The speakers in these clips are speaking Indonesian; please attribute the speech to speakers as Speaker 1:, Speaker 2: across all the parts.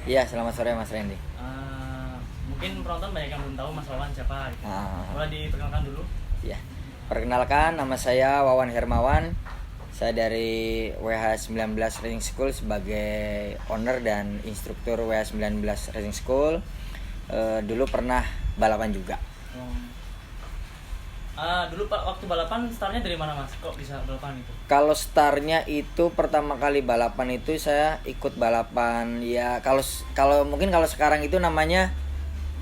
Speaker 1: Iya, selamat sore Mas Randy.
Speaker 2: Mungkin penonton banyak yang belum tahu Mas Wawan siapa gitu. Boleh diperkenalkan dulu?
Speaker 1: Iya. Perkenalkan, nama saya Wawan Hermawan. Saya dari WH19 Racing School sebagai owner dan instruktur WH19 Racing School. Dulu pernah balapan juga.
Speaker 2: Dulu Pak waktu balapan startnya dari mana Mas? Kok bisa balapan itu?
Speaker 1: Kalau startnya itu pertama kali balapan itu saya ikut balapan ya kalau mungkin kalau sekarang itu namanya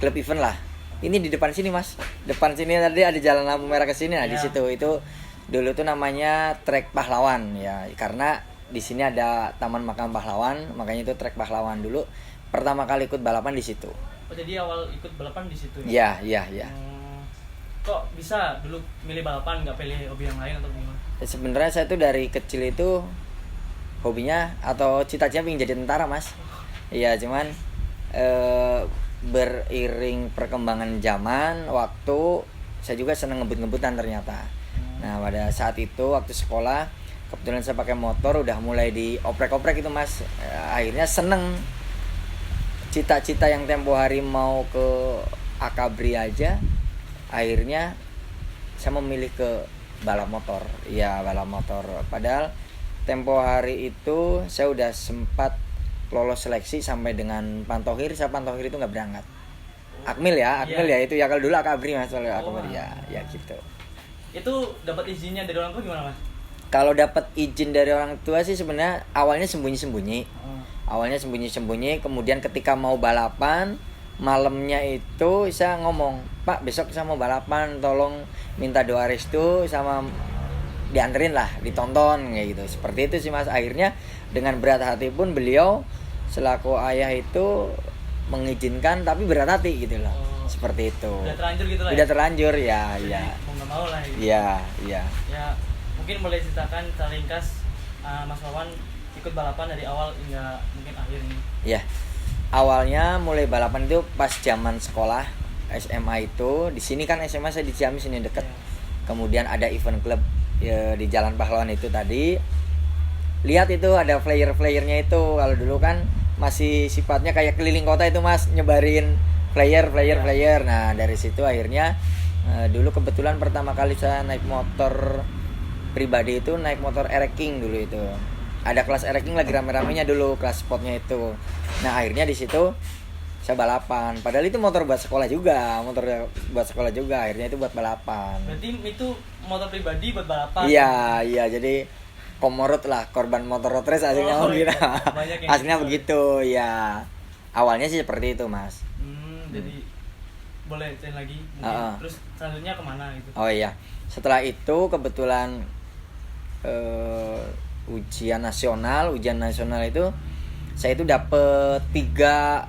Speaker 1: klub event lah. Ini di depan sini Mas. Depan sini tadi ada jalan lampu merah ke sini. Nah, di situ itu dulu tuh namanya trek pahlawan ya. Karena di sini ada Taman Makam Pahlawan, makanya itu trek pahlawan dulu. Pertama kali ikut balapan di situ.
Speaker 2: Oh, jadi awal ikut balapan di situ
Speaker 1: ya? Iya.
Speaker 2: Kok bisa dulu milih balapan, nggak pilih hobi yang lain atau gimana?
Speaker 1: Sebenarnya saya tuh dari kecil itu hobinya atau cita-cita ingin jadi tentara Mas. Iya, cuman beriring perkembangan zaman waktu saya juga seneng ngebut-ngebutan ternyata. Nah, pada saat itu waktu sekolah kebetulan saya pakai motor udah mulai dioprek-oprek itu Mas. Akhirnya seneng. Cita-cita yang tempo hari mau ke Akabri aja akhirnya saya memilih ke balap motor. Iya, balap motor. Padahal tempo hari itu saya udah sempat lolos seleksi sampai dengan Pantohir. Saya Pantohir itu nggak berangkat. Akmil ya itu ya, kalau dulu Akabri Mas, kalau Akabri ya gitu.
Speaker 2: Itu dapat izinnya dari orang tua gimana Mas?
Speaker 1: Kalau dapat izin dari orang tua sih sebenarnya awalnya sembunyi-sembunyi. Awalnya sembunyi-sembunyi, kemudian ketika mau balapan malamnya itu saya ngomong, "Pak, besok saya mau balapan, tolong minta doa restu sama dianterin lah, ditonton," kayak gitu. Seperti itu sih Mas. Akhirnya dengan berat hati pun beliau selaku ayah itu mengizinkan, tapi berat hati gitu loh. Seperti itu.
Speaker 2: Udah terlanjur gitu lah.
Speaker 1: Udah terlanjur ya.
Speaker 2: Mau nggak mau lah. Gitu.
Speaker 1: Iya.
Speaker 2: Ya, mungkin boleh ceritakan secara ringkas Mas Wawan ikut balapan dari awal hingga mungkin akhir ini.
Speaker 1: Iya. Awalnya mulai balapan itu pas zaman sekolah SMA itu. Di sini kan SMA saya di Ciamis ini dekat. Kemudian ada event klub ya, di Jalan Pahlawan itu tadi. Lihat itu ada flyer-flyernya itu. Kalau dulu kan masih sifatnya kayak keliling kota itu Mas, nyebarin flyer. Nah, dari situ akhirnya dulu kebetulan pertama kali saya naik motor pribadi itu naik motor Ereking dulu itu. Ada kelas Ereking lagi rame-ramenya dulu, kelas spotnya itu. Nah, akhirnya di situ saya balapan. Padahal itu motor buat sekolah juga, akhirnya itu buat balapan.
Speaker 2: Berarti itu motor pribadi buat balapan?
Speaker 1: Iya, jadi komorot lah, korban motor road race aslinya gitu. Aslinya begitu, ya. Awalnya sih seperti itu, Mas.
Speaker 2: Jadi boleh ceritain lagi mungkin. Terus selanjutnya kemana gitu?
Speaker 1: Oh iya, setelah itu kebetulan ujian nasional itu saya itu dapet 3.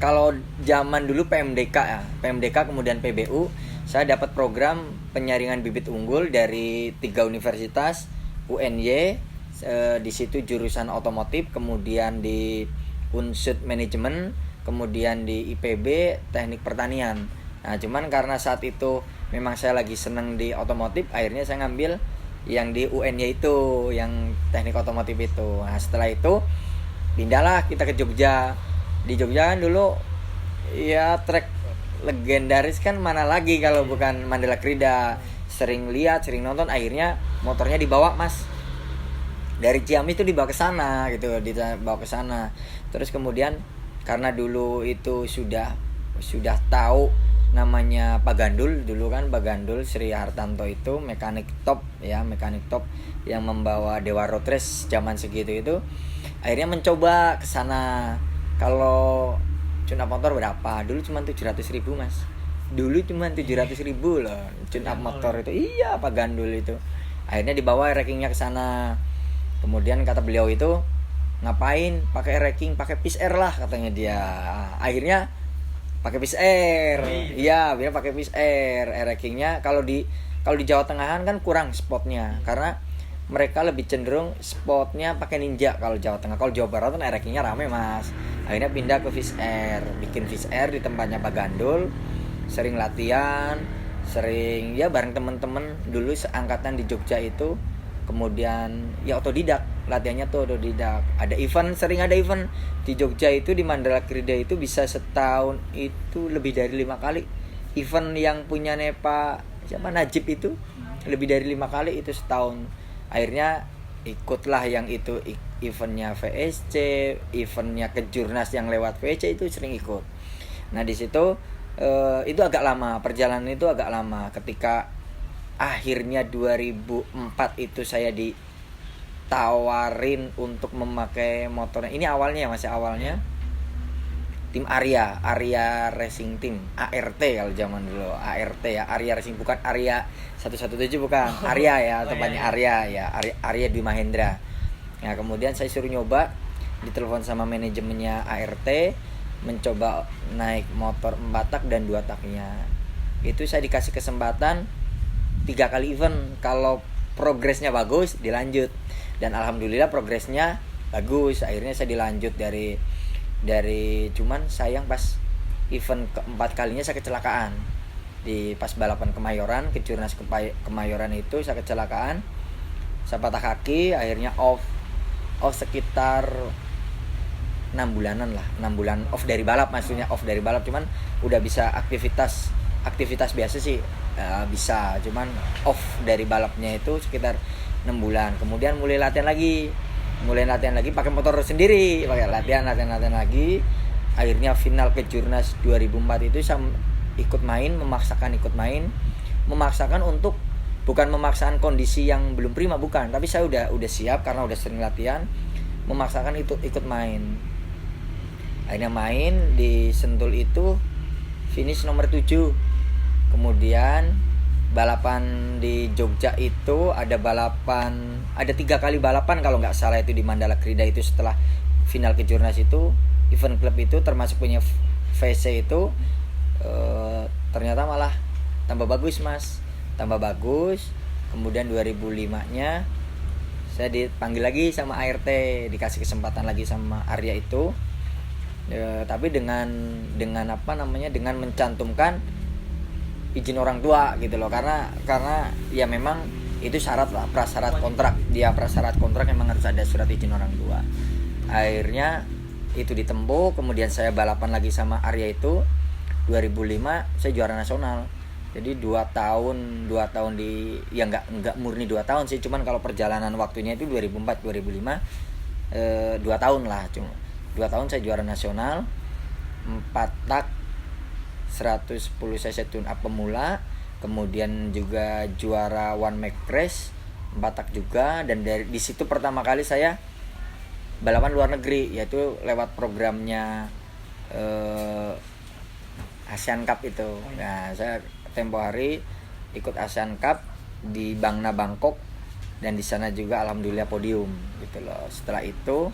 Speaker 1: Kalau zaman dulu PMDK kemudian PBU, saya dapat program penyaringan bibit unggul dari 3 universitas, UNY di situ jurusan otomotif, kemudian di Unsud manajemen, kemudian di IPB teknik pertanian. Nah, cuman karena saat itu memang saya lagi seneng di otomotif, akhirnya saya ngambil yang di UNY itu, yang teknik otomotif itu. Nah, setelah itu pindahlah kita ke Jogja. Di Jogja kan dulu ya trek legendaris kan mana lagi kalau bukan Mandala Krida. Sering lihat, sering nonton, akhirnya motornya dibawa Mas. Dari Ciamis itu dibawa ke sana gitu, Terus kemudian karena dulu itu sudah tahu namanya Pak Gandul dulu kan, Pak Gandul Sri Hartanto itu mekanik top yang membawa Dewa Road Race zaman segitu itu. Akhirnya mencoba ke sana. Kalau tune up motor berapa? Dulu cuma 700.000 Mas. Dulu cuma 700.000 loh tune up motor itu. Iya, Pak Gandul itu. Akhirnya dibawa rackingnya ke sana. Kemudian kata beliau itu, ngapain pakai racking, pakai Peace Air lah katanya dia. Akhirnya pakai Peace Air. Iya, biar pakai Peace Air. Rackingnya kalau di Jawa Tengahan kan kurang spotnya, karena mereka lebih cenderung spotnya pakai Ninja kalau Jawa Tengah. Kalau Jawa Barat kan rackingnya rame Mas. Akhirnya pindah ke Peace Air, bikin Peace Air di tempatnya Pak Gandul. Sering latihan, sering ya bareng teman-teman dulu seangkatan di Jogja itu. Kemudian ya otodidak latihannya tuh otodidak. Ada event, sering ada event di Jogja itu, di Mandala Krida itu bisa setahun itu lebih dari 5 kali event yang punya Pak siapa Najib itu, lebih dari 5 kali itu setahun. Akhirnya ikutlah yang itu, eventnya VSC, eventnya Kejurnas yang lewat VSC itu sering ikut. Nah di situ itu agak lama, perjalanan itu agak lama. Ketika akhirnya 2004 itu saya ditawarin untuk memakai motornya. Ini awalnya, masih awalnya tim Arya Racing Team, ART kalau zaman dulu, ART ya, Arya Racing, bukan Arya 117 bukan, Arya ya, tempatnya Arya ya, Arya Dwi Mahendra. Nah kemudian saya suruh nyoba, ditelepon sama manajemennya ART, mencoba naik motor 4 tak dan 2 taknya. Itu saya dikasih kesempatan 3 kali event, kalau progresnya bagus dilanjut, dan alhamdulillah progresnya bagus. Akhirnya saya dilanjut dari cuman sayang pas event keempat kalinya saya kecelakaan di pas balapan Kemayoran, Kejurnas Kemayoran itu saya kecelakaan, saya patah kaki, akhirnya off sekitar 6 bulanan lah, 6 bulan off dari balap, maksudnya off dari balap, cuman udah bisa aktivitas biasa sih bisa, cuman off dari balapnya itu sekitar 6 bulan. Kemudian mulai latihan lagi pakai motor sendiri, pakai latihan lagi. Akhirnya final Kejurnas 2004 itu saya memaksakan untuk, bukan memaksakan kondisi yang belum prima, bukan, tapi saya udah siap karena udah sering latihan, memaksakan itu ikut main. Akhirnya main di Sentul itu finish nomor 7. Kemudian balapan di Jogja itu ada 3 kali balapan kalau nggak salah, itu di Mandala Krida itu. Setelah final Kejurnas itu, event klub itu termasuk punya VC itu ternyata malah tambah bagus. Kemudian 2005 nya saya dipanggil lagi sama ART, dikasih kesempatan lagi sama Arya itu, tapi dengan mencantumkan izin orang tua gitu loh, karena ya memang itu syarat lah, prasyarat kontrak memang harus ada surat izin orang tua. Akhirnya itu ditempuh, kemudian saya balapan lagi sama Arya itu 2005 saya juara nasional. Jadi 2 tahun di, ya enggak murni 2 tahun sih, cuman kalau perjalanan waktunya itu 2004 2005 2 tahun lah, cuma 2 tahun saya juara nasional 4 tak 110 cc tune up pemula, kemudian juga juara one make race 4 tak juga. Dan di situ pertama kali saya balapan luar negeri, yaitu lewat programnya Asian Cup itu. Nah saya tempo hari ikut Asian Cup di Bangna Bangkok, dan di sana juga alhamdulillah podium gitu loh. Setelah itu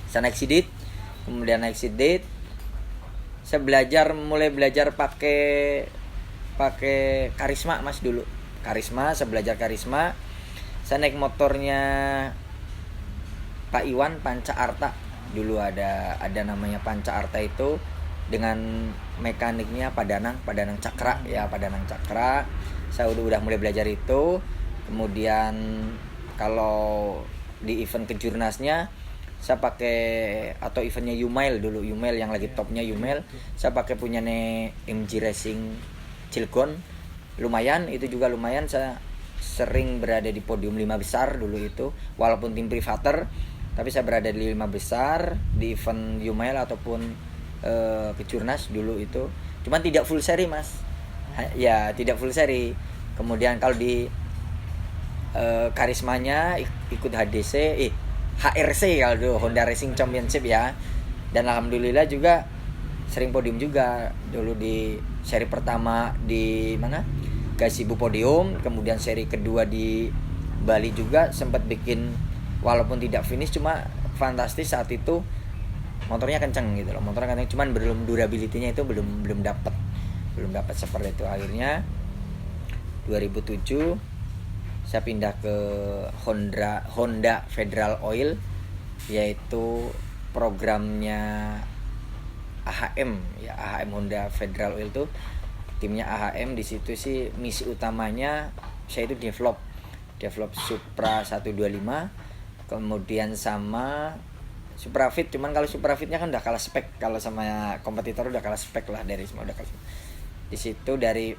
Speaker 1: saya naik sidit, kemudian naik sidit saya mulai belajar pakai karisma Mas dulu. Saya belajar karisma. Saya naik motornya Pak Iwan Panca Arta. Dulu ada namanya Panca Arta itu, dengan mekaniknya Padanang Cakra ya, Padanang Cakra. Saya udah mulai belajar itu. Kemudian kalau di event Kejurnasnya saya pakai, atau eventnya Yumail dulu, Yumail yang lagi topnya Yumail, saya pakai punya MG Racing Cilegon. Lumayan, itu juga lumayan, saya sering berada di podium 5 besar dulu itu, walaupun tim privater, tapi saya berada di 5 besar di event Yumail ataupun Kejurnas dulu itu. Cuman tidak full seri Mas, ya tidak full seri. Kemudian kalau di karismanya ikut HRC kalau dulu, Honda Racing Championship ya. Dan alhamdulillah juga sering podium juga. Dulu di seri pertama di mana? Gasibu podium, kemudian seri kedua di Bali juga sempat bikin, walaupun tidak finish, cuma fantastis saat itu. Motornya kenceng gitu loh, motornya kenceng, cuman belum durability-nya itu belum dapat seperti itu. Akhirnya 2007 saya pindah ke Honda Federal Oil, yaitu programnya AHM ya, AHM Honda Federal Oil itu timnya AHM. Di situ sih misi utamanya saya itu develop Supra 125, kemudian sama Suprafit. Cuman kalau Suprafitnya kan udah kalah spek, kalau sama kompetitor udah kalah spek lah, dari semua udah kalah. Di situ dari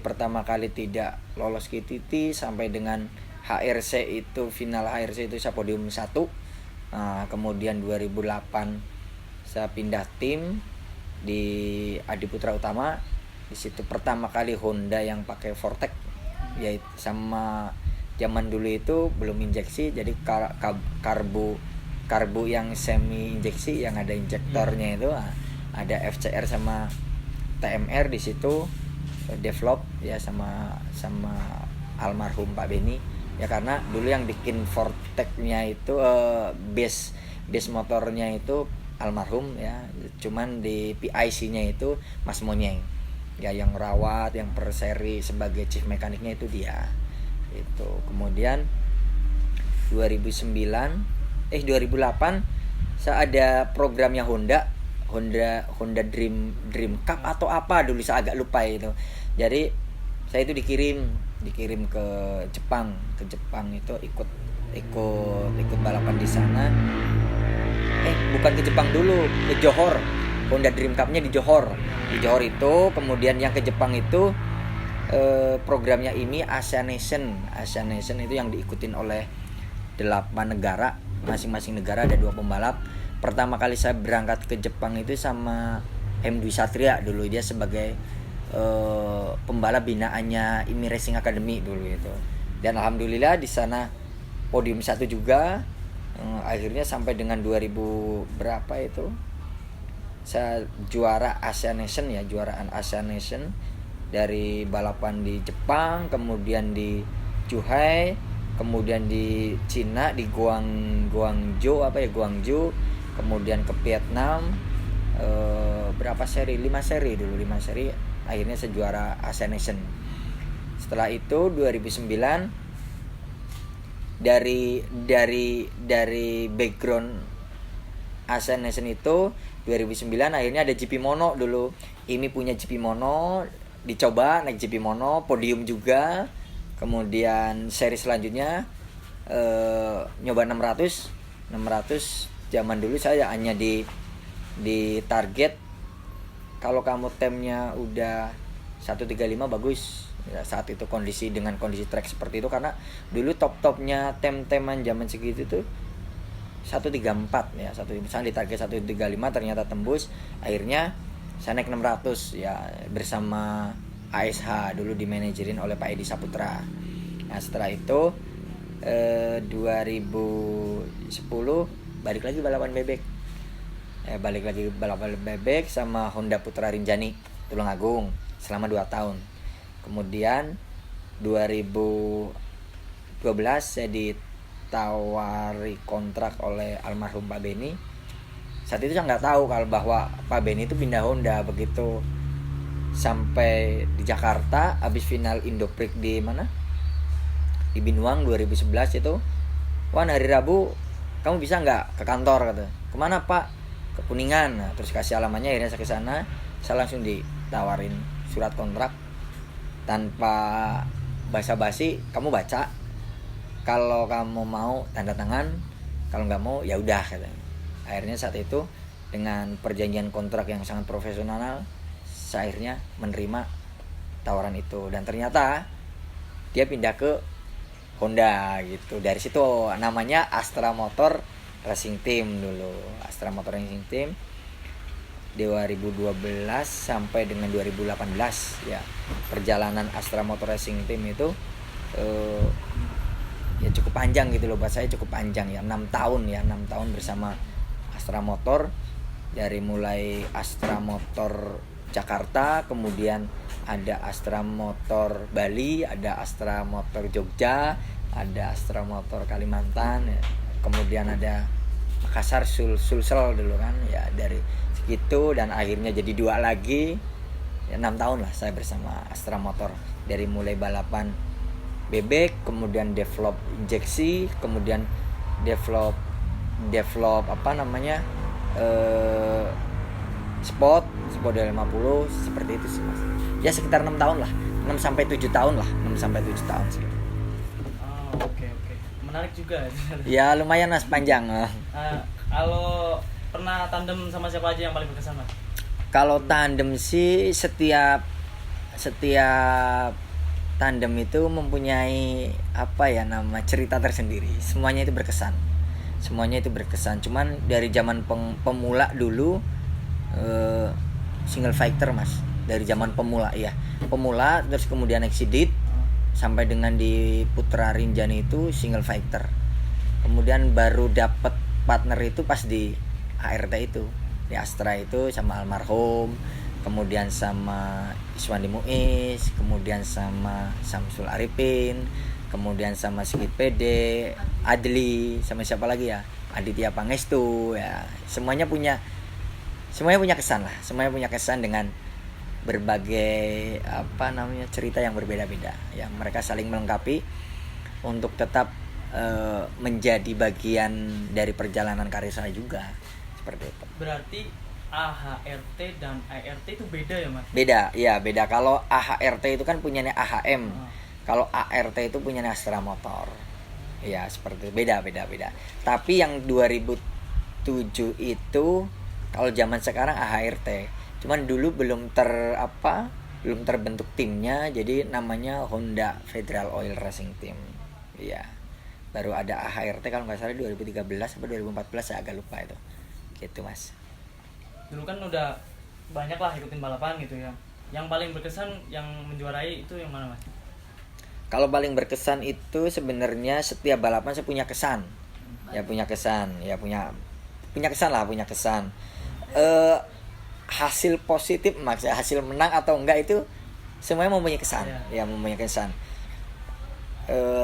Speaker 1: pertama kali tidak lolos KTT sampai dengan HRC itu, final HRC itu saya podium 1. Nah, kemudian 2008 saya pindah tim di Adiputra Utama. Di situ pertama kali Honda yang pakai Vortec, yaitu sama zaman dulu itu belum injeksi, jadi karbu yang semi injeksi yang ada injektornya itu, ada FCR sama TMR di situ develop ya sama almarhum Pak Beni ya, karena dulu yang bikin Vortec-nya itu base motornya itu almarhum ya, cuman di PIC-nya itu Mas Monyeng ya, yang rawat, yang per seri sebagai chief mekaniknya itu dia. Itu kemudian 2008 saya ada programnya Honda Dream Cup atau apa dulu, saya agak lupa itu. Jadi saya itu dikirim ke Jepang itu ikut balapan di sana. Bukan ke Jepang dulu, ke Johor. Honda Dream Cup-nya di Johor itu. Kemudian yang ke Jepang itu programnya ini Asian Nation itu yang diikutin oleh 8 negara, masing-masing negara ada 2 pembalap. Pertama kali saya berangkat ke Jepang itu sama M Dwi Satria dulu, dia sebagai pembalap binaannya IMI Racing Academy dulu itu. Dan alhamdulillah di sana podium 1 juga. Akhirnya sampai dengan 2000 berapa itu saya juara Asian Nation ya, juaraan Asian Nation dari balapan di Jepang, kemudian di Zhuhai, kemudian di Cina di Guangzhou, kemudian ke Vietnam, berapa seri, 5 seri, akhirnya saya juara Asian Nation. Setelah itu 2009 dari background Asian Nation itu 2009 akhirnya ada GP Mono dulu. Ini punya GP Mono, dicoba naik GP Mono, podium juga. Kemudian seri selanjutnya nyoba 600 zaman dulu saya hanya di target kalau kamu temnya udah 135 bagus ya, saat itu dengan kondisi track seperti itu, karena dulu top-topnya tem-teman zaman segitu tuh 134 ya, misalnya di target 135 ternyata tembus. Akhirnya saya naik 600 ya bersama ASH, dulu dimanajerin oleh Pak Edi Saputra. Nah setelah itu 2010 balik lagi balapan bebek sama Honda Putra Rinjani Tulungagung selama 2 tahun. Kemudian 2012 saya ditawari kontrak oleh almarhum Pak Beni. Saat itu saya nggak tahu kalau bahwa Pak Beni itu pindah Honda. Begitu sampai di Jakarta habis final Indoprix di mana, di Binuang 2011 itu, Wan hari Rabu kamu bisa nggak ke kantor, kata. Kemana Pak? Ke Kuningan. Nah, terus kasih alamatnya, akhirnya saya ke sana. Saya langsung ditawarin surat kontrak tanpa basa-basi, kamu baca, kalau kamu mau tanda tangan, kalau nggak mau ya udah, katanya. Akhirnya saat itu dengan perjanjian kontrak yang sangat profesional, saya akhirnya menerima tawaran itu, dan ternyata dia pindah ke Honda gitu. Dari situ namanya Astra Motor Racing Team dulu. Astra Motor Racing Team 2012 sampai dengan 2018 ya. Perjalanan Astra Motor Racing Team itu ya cukup panjang gitu loh, buat saya cukup panjang ya, 6 tahun bersama Astra Motor. Dari mulai Astra Motor Jakarta, kemudian ada Astra Motor Bali, ada Astra Motor Jogja, ada Astra Motor Kalimantan ya. Kemudian ada Makassar, Sulsel dulu kan ya, dari segitu, dan akhirnya jadi 2 lagi ya, 6 tahun lah saya bersama Astra Motor. Dari mulai balapan bebek, kemudian develop injeksi, kemudian develop spot 250, seperti itu sih Mas. Ya sekitar 6 tahun lah, 6 sampai 7 tahun sih.
Speaker 2: Oke. menarik juga.
Speaker 1: Ya lumayan mas, panjang.
Speaker 2: Kalau pernah tandem sama siapa aja yang paling berkesan mas?
Speaker 1: Kalau tandem sih setiap tandem itu mempunyai apa ya nama cerita tersendiri. Semuanya itu berkesan. Cuman dari zaman pemula dulu single fighter mas. Dari zaman pemula terus kemudian exceeded sampai dengan di Putra Rinjani itu single fighter. Kemudian baru dapat partner itu pas di ART itu, di Astra itu sama almarhum, kemudian sama Iswandi Muiz, kemudian sama Samsul Arifin, kemudian sama Sigit Pede, Adli, sama siapa lagi ya, Aditya Pangestu ya. Semuanya punya kesan lah, dengan berbagai cerita yang berbeda-beda ya. Mereka saling melengkapi untuk tetap menjadi bagian dari perjalanan karir saya juga, seperti itu.
Speaker 2: Berarti AHRT dan ART itu beda ya mas?
Speaker 1: Beda. Kalau AHRT itu kan punyanya AHM, kalau ART itu punyanya Astra Motor ya, seperti itu. Beda. Tapi yang 2007 itu kalau zaman sekarang AHRT, cuman dulu belum terbentuk timnya, jadi namanya Honda Federal Oil Racing Team ya. Baru ada AHRT kalau nggak salah 2013 atau 2014, saya agak lupa itu gitu mas.
Speaker 2: Dulu kan udah banyak lah ikutin balapan gitu ya. Yang paling berkesan yang menjuarai itu yang mana mas?
Speaker 1: Kalau paling berkesan itu sebenarnya setiap balapan saya punya kesan. Punya kesan. Hasil positif maksudnya hasil menang atau enggak itu semuanya mempunyai kesan. Ya mempunyai kesan.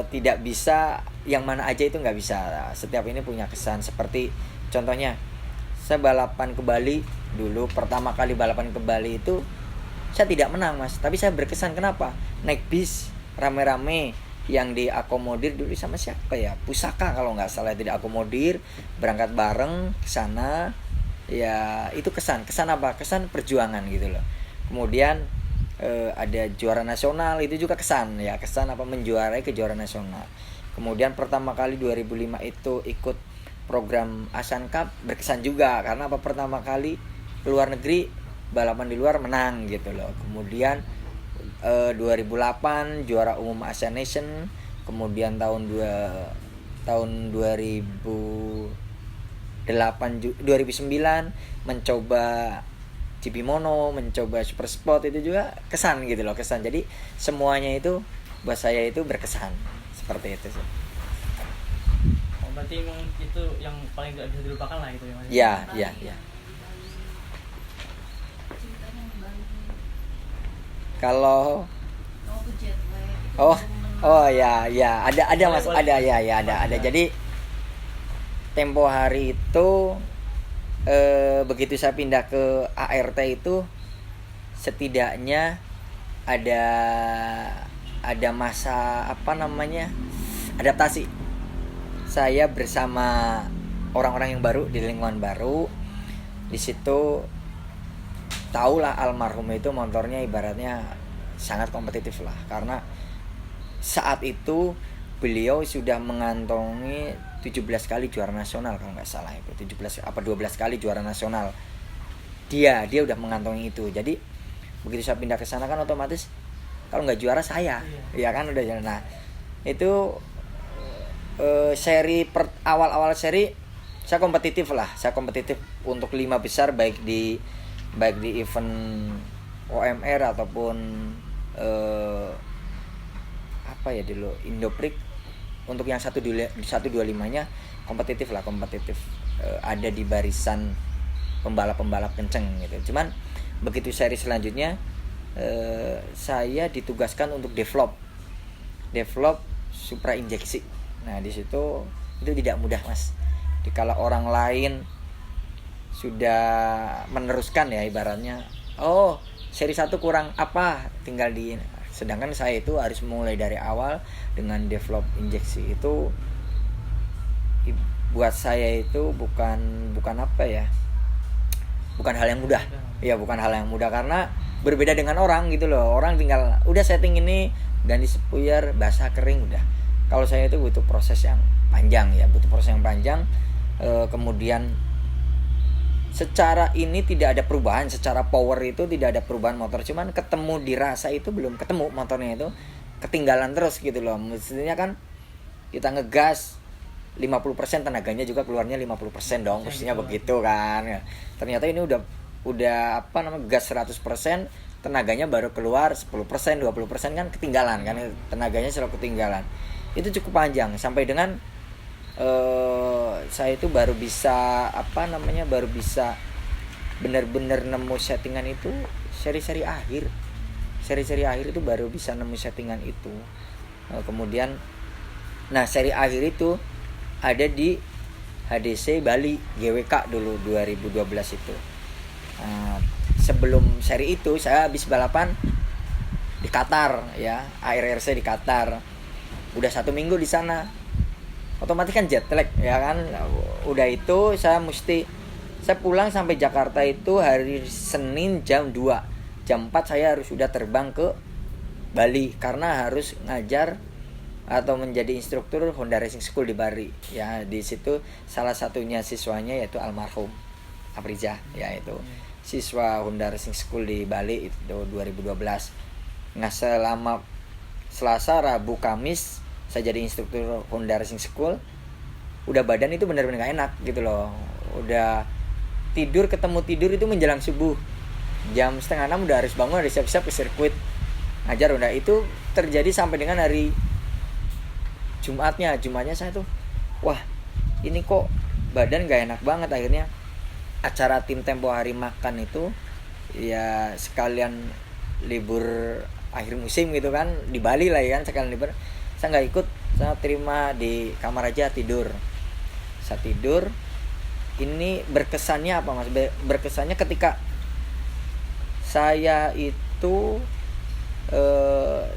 Speaker 1: Tidak bisa yang mana aja itu nggak bisa. Setiap ini punya kesan. Seperti contohnya saya balapan ke Bali dulu, pertama kali balapan ke Bali itu saya tidak menang mas, tapi saya berkesan. Kenapa? Naik bis rame-rame yang diakomodir dulu sama siapa ya, Pusaka kalau nggak salah, tidak akomodir, berangkat bareng ke sana ya. Itu kesan apa? Kesan perjuangan gitu loh. Kemudian ada juara nasional, itu juga kesan menjuarai kejuaraan nasional. Kemudian pertama kali 2005 itu ikut program Asian Cup, berkesan juga karena pertama kali luar negeri, balapan di luar menang gitu loh. Kemudian 2008 juara umum Asian Nation. Kemudian tahun 2009 mencoba GP Mono, mencoba Super Sport, itu juga kesan gitu loh, Jadi semuanya itu buat saya itu berkesan, seperti itu sih.
Speaker 2: Berarti emang itu yang paling gak bisa dilupakan lah itu ya mas?
Speaker 1: Iya. Kalau ada mas, ada. Jadi tempo hari itu begitu saya pindah ke ART itu setidaknya ada masa adaptasi. Saya bersama orang-orang yang baru di lingkungan baru. Di situ tahulah almarhum itu motornya ibaratnya sangat kompetitif lah, karena saat itu beliau sudah mengantongi 17 kali juara nasional kalau nggak salah, itu 17 apa 12 kali juara nasional. Dia udah mengantongi itu. Jadi begitu saya pindah ke sana kan otomatis kalau nggak juara saya, ya kan udah jalan. Nah itu awal seri saya kompetitif untuk 5 besar, baik di event OMR ataupun dulu Indoprix. Untuk yang 125-nya kompetitif. Ada di barisan pembalap kenceng gitu. Cuman begitu seri selanjutnya saya ditugaskan untuk develop supra injeksi. Nah di situ itu tidak mudah mas. Dikala orang lain sudah meneruskan ya ibaratnya, seri 1 kurang apa, tinggal sedangkan saya itu harus mulai dari awal dengan develop injeksi. Itu buat saya itu bukan hal yang mudah. Ya bukan hal yang mudah karena berbeda dengan orang gitu loh. Orang tinggal udah setting ini, ganti sepuyer, basah kering udah. Kalau saya itu butuh proses yang panjang ya, butuh proses yang panjang. Kemudian secara ini tidak ada perubahan, secara power itu tidak ada perubahan motor, cuman ketemu dirasa itu belum ketemu motornya itu ketinggalan terus gitu loh. Mestinya kan kita ngegas 50% tenaganya juga keluarnya 50% dong, mestinya begitu kan. Ya. Ternyata ini udah gas 100%, tenaganya baru keluar 10%, 20% kan ketinggalan kan, tenaganya selalu ketinggalan. Itu cukup panjang sampai dengan saya itu baru bisa benar-benar nemu settingan itu seri-seri akhir itu baru bisa nemu settingan itu. Kemudian seri akhir itu ada di HDC Bali GWK dulu 2012 itu. Sebelum seri itu saya habis balapan di Qatar ya, ARRC di Qatar. Udah 1 minggu di sana. Otomatis kan jet lag ya kan. Udah itu saya pulang sampai Jakarta itu hari Senin jam 2. Jam 4 saya harus sudah terbang ke Bali karena harus ngajar atau menjadi instruktur Honda Racing School di Bali. Ya, di situ salah satunya siswanya yaitu almarhum Afriza, yaitu siswa Honda Racing School di Bali itu 2012. Selama Selasa, Rabu, Kamis saya jadi instruktur Honda Racing School. Udah badan itu benar-benar gak enak gitu loh. Udah ketemu tidur itu menjelang subuh. Jam 5:30 udah harus bangun, harus siap-siap ke sirkuit ngajar. Udah itu terjadi sampai dengan hari Jumatnya saya tuh wah ini kok badan gak enak banget. Akhirnya acara tim tempo hari makan itu ya sekalian libur akhir musim gitu kan, di Bali lah ya kan, sekalian libur. Saya nggak ikut, saya terima di kamar aja tidur. Saya tidur. Ini berkesannya apa mas? Berkesannya ketika saya itu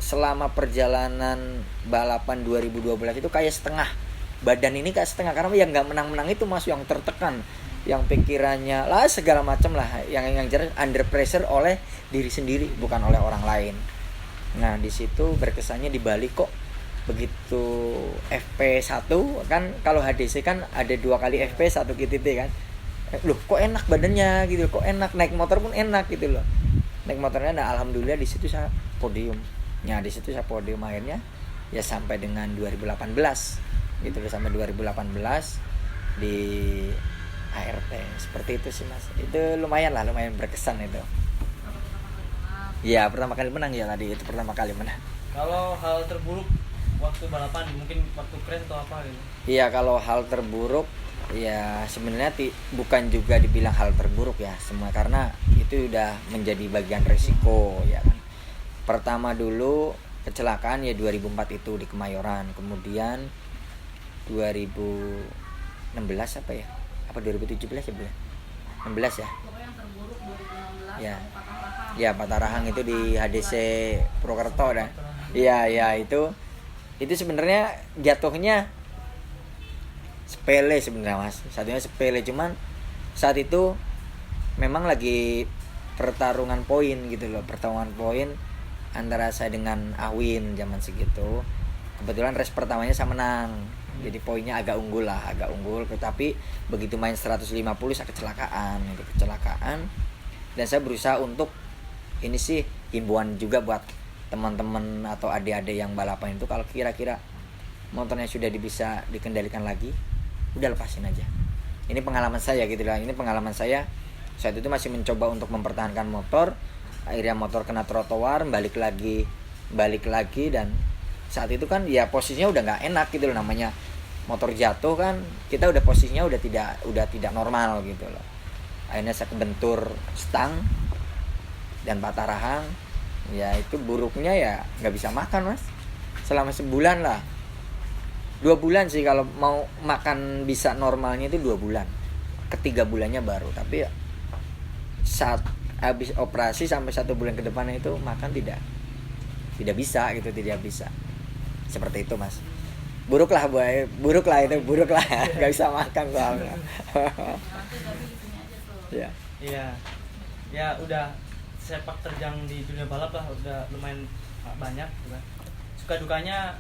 Speaker 1: selama perjalanan balapan 2012 itu kayak setengah badan ini, kayak setengah, karena yang nggak menang-menang itu mas, yang tertekan, yang pikirannya lah segala macam lah, yang jelas under pressure oleh diri sendiri bukan oleh orang lain. Nah di situ berkesannya di Bali kok begitu FP1 kan, kalau HDC kan ada 2 kali FP 1 GTT kan, loh kok enak badannya gitu, kok enak, naik motor pun enak gitu loh, naik motornya. Nah alhamdulillah di situ saya podium. Nah di situ saya podium akhirnya ya sampai dengan 2018 gitu loh, sampai 2018 di ART. Seperti itu sih mas, itu lumayan berkesan itu. Ya pertama kali menang ya, tadi itu pertama kali menang.
Speaker 2: Kalau hal terburuk waktu balapan, mungkin waktu crash atau apa gitu? Iya,
Speaker 1: kalau hal terburuk ya sebenarnya bukan juga dibilang hal terburuk ya semua, karena itu udah menjadi bagian resiko ya kan. Pertama dulu kecelakaan ya 2004 itu di Kemayoran, kemudian 2016 apa ya? Apa 2017 ya Bu? 16 ya?
Speaker 3: Pokoknya yang terburuk 2016
Speaker 1: ya.
Speaker 3: Patah-Rahang.
Speaker 1: Ya Patah-Rahang itu di HDC Purwokerto dah. Iya itu sebenarnya jatuhnya sepele sebenarnya mas, satunya sepele, cuman saat itu memang lagi pertarungan poin gitu loh, pertarungan poin antara saya dengan Awin zaman segitu. Kebetulan race pertamanya saya menang, jadi poinnya agak unggul, tetapi begitu main 150 saya kecelakaan. Dan saya berusaha untuk ini sih himbauan juga buat teman-teman atau adik-adik yang balapan itu, kalau kira-kira motornya sudah bisa dikendalikan lagi, udah lepasin aja. Ini pengalaman saya gitu lah, saat itu masih mencoba untuk mempertahankan motor. Akhirnya motor kena trotoar, balik lagi, dan saat itu kan ya posisinya udah nggak enak gitu loh, namanya motor jatuh kan, kita udah posisinya udah tidak normal gitu loh. Akhirnya saya kebentur stang dan patah rahang. Ya itu buruknya ya nggak bisa makan mas, selama sebulan lah, 2 bulan sih kalau mau makan bisa normalnya itu 2 bulan, ketiga bulannya baru. Tapi ya saat habis operasi sampai 1 bulan ke depannya itu makan tidak bisa gitu, tidak bisa. Seperti itu mas, buruk lah nggak bisa makan soalnya.
Speaker 2: Ya udah sepak terjang di dunia balap lah, udah lumayan banyak gitu. Suka dukanya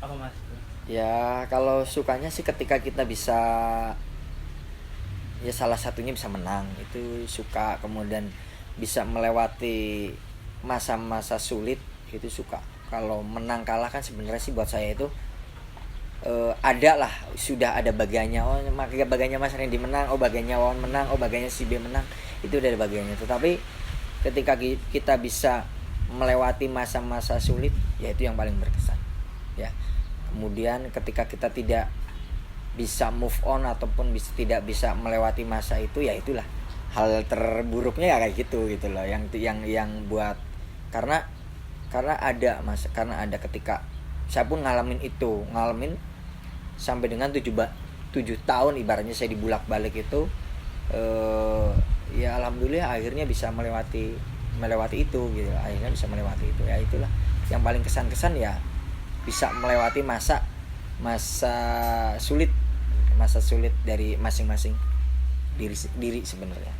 Speaker 2: apa mas?
Speaker 1: Ya kalau sukanya sih ketika kita bisa, ya salah satunya bisa menang itu suka, kemudian bisa melewati masa-masa sulit itu suka. Kalau menang kalah kan sebenarnya sih buat saya itu ada lah, sudah ada bagiannya. Oh makanya bagiannya Mas Randy menang, oh bagiannya Wawan menang, oh bagiannya si B menang, itu udah ada bagiannya. Tetapi ketika kita bisa melewati masa-masa sulit, ya itu yang paling berkesan ya. Kemudian ketika kita tidak bisa move on ataupun tidak bisa melewati masa itu, ya itulah hal terburuknya ya kayak gitu loh, yang buat, karena ada ketika saya pun ngalamin sampai dengan 7 tahun ibaratnya saya dibulak-balik itu, ya alhamdulillah akhirnya bisa melewati itu gitu, akhirnya bisa melewati itu. Ya itulah yang paling kesan ya, bisa melewati masa sulit dari masing-masing diri sebenarnya.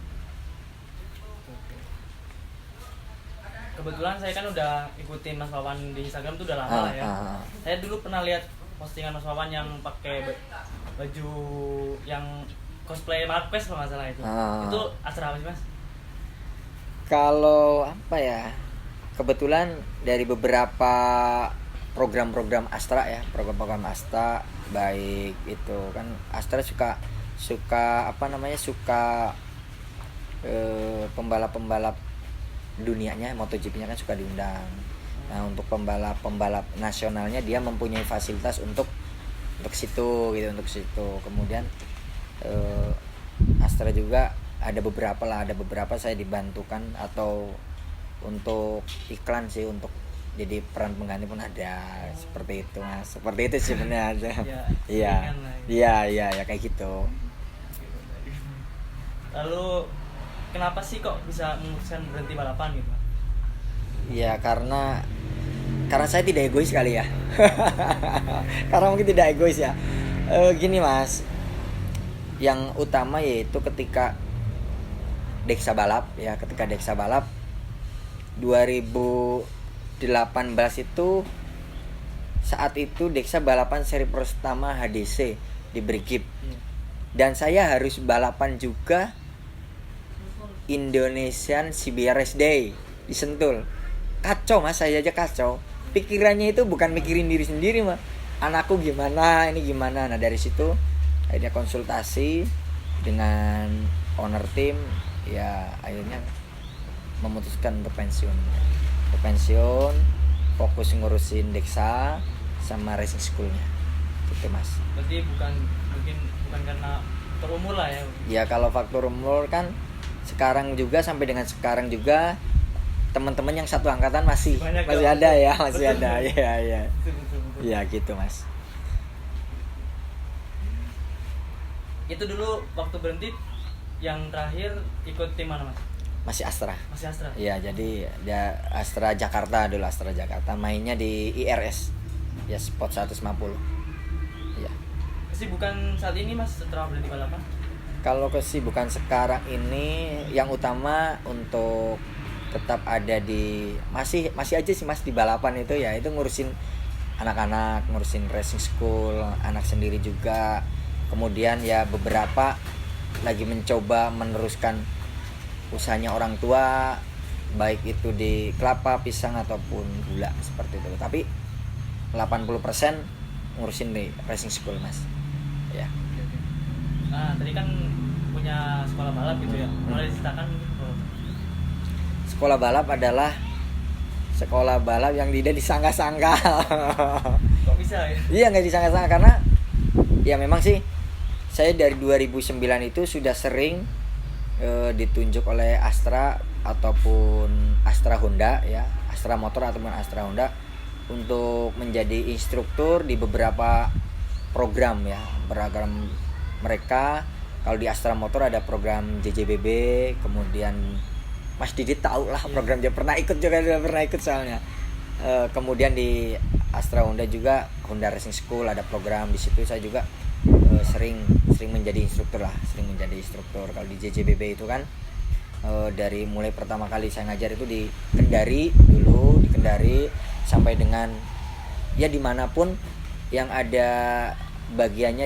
Speaker 2: Kebetulan saya kan udah ikutin Mas Wawan di Instagram tuh udah lama lah ya. Saya dulu pernah lihat postingan Mas Wawan yang pakai baju yang cosplay Marquez kalau nggak salah itu. Itu Astra apa sih Mas?
Speaker 1: Kalau apa ya, kebetulan dari beberapa program-program Astra ya, program-program Astra, baik itu kan Astra suka pembalap-pembalap dunianya, MotoGP-nya kan suka diundang. Nah untuk pembalap nasionalnya dia mempunyai fasilitas untuk situ. Kemudian Astra juga ada beberapa saya dibantukan, atau untuk iklan sih, untuk jadi peran pengganti pun ada. Seperti itu Mas, seperti itu sih sebenarnya. Iya kayak gitu.
Speaker 2: Lalu kenapa sih kok bisa memutuskan berhenti balapan gitu?
Speaker 1: Ya karena saya tidak egois kali ya. Karena mungkin tidak egois ya. Gini Mas, yang utama yaitu ketika Deksa Balap 2018 itu, saat itu Deksa balapan seri pertama HDC di Brigip, dan saya harus balapan juga Indonesian CBRS Day di Sentul. Kacau Mas, saya aja kacau. Pikirannya itu bukan mikirin diri sendiri Mas, anakku gimana, ini gimana. Nah dari situ akhirnya konsultasi dengan owner tim, ya akhirnya memutuskan untuk pensiun, fokus ngurusin Deksa sama racing schoolnya gitu Mas.
Speaker 2: Berarti bukan karena faktor umur lah ya?
Speaker 1: Ya kalau faktor umur kan sampai dengan sekarang juga teman-teman yang satu angkatan masih ada ya, masih ada. Iya. Ya gitu Mas.
Speaker 2: Itu dulu waktu berhenti yang terakhir ikut tim mana Mas?
Speaker 1: Masih Astra. Iya, jadi dia Astra Jakarta dulu, mainnya di IRS. Ya Sport 150. Iya.
Speaker 2: Kesibukan saat ini Mas setelah berhenti balapan?
Speaker 1: Kalau kesibukan sekarang ini yang utama untuk tetap ada di masih aja sih Mas di balapan itu ya, itu ngurusin anak-anak, ngurusin racing school, anak sendiri juga. Kemudian ya beberapa lagi mencoba meneruskan usahanya orang tua, baik itu di kelapa, pisang ataupun gula seperti itu. Tapi 80% ngurusin di racing school Mas. Ya.
Speaker 2: Nah, tadi kan punya sekolah balap gitu ya. Boleh diceritakan gitu.
Speaker 1: Sekolah balap adalah sekolah balap yang tidak disangka-sangka.
Speaker 2: Kok bisa ya?
Speaker 1: Iya, nggak disangka-sangka karena ya memang sih saya dari 2009 itu sudah sering ditunjuk oleh Astra ataupun Astra Honda ya, Astra Motor ataupun Astra Honda untuk menjadi instruktur di beberapa program ya, program mereka. Kalau di Astra Motor ada program JJBB, kemudian Mas Didit tahu lah program, dia pernah ikut soalnya. Kemudian di Astra Honda juga Honda Racing School ada program di situ, saya juga sering menjadi instruktur. Kalau di JJBB itu kan dari mulai pertama kali saya ngajar itu di Kendari sampai dengan ya dimanapun yang ada bagiannya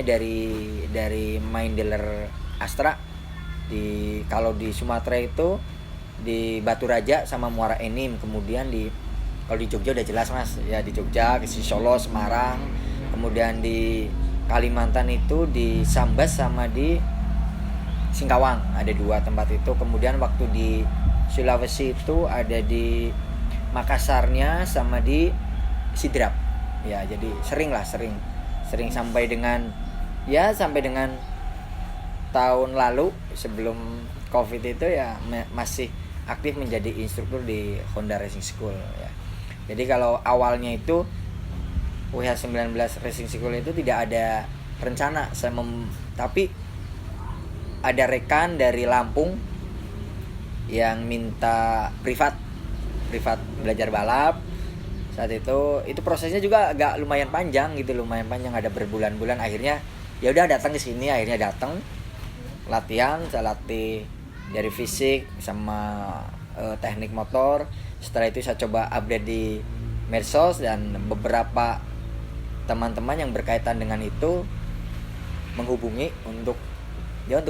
Speaker 1: dari main dealer Astra. Kalau di Sumatera itu di Batu Raja sama Muara Enim, kemudian kalau di Jogja udah jelas Mas ya, di Jogja, di Solo, Semarang, kemudian di Kalimantan itu di Sambas sama di Singkawang, ada 2 tempat itu. Kemudian waktu di Sulawesi itu ada di Makassarnya sama di Sidrap ya. Jadi sering sampai dengan tahun lalu sebelum Covid itu ya masih aktif menjadi instruktur di Honda Racing School ya. Jadi kalau awalnya itu WH19 Racing School itu tidak ada rencana tapi ada rekan dari Lampung yang minta privat belajar balap. Saat itu prosesnya juga agak lumayan panjang, ada berbulan-bulan. Akhirnya ya udah datang ke sini, latihan, saya latih dari fisik sama teknik motor. Setelah itu saya coba update di medsos, dan beberapa teman-teman yang berkaitan dengan itu menghubungi untuk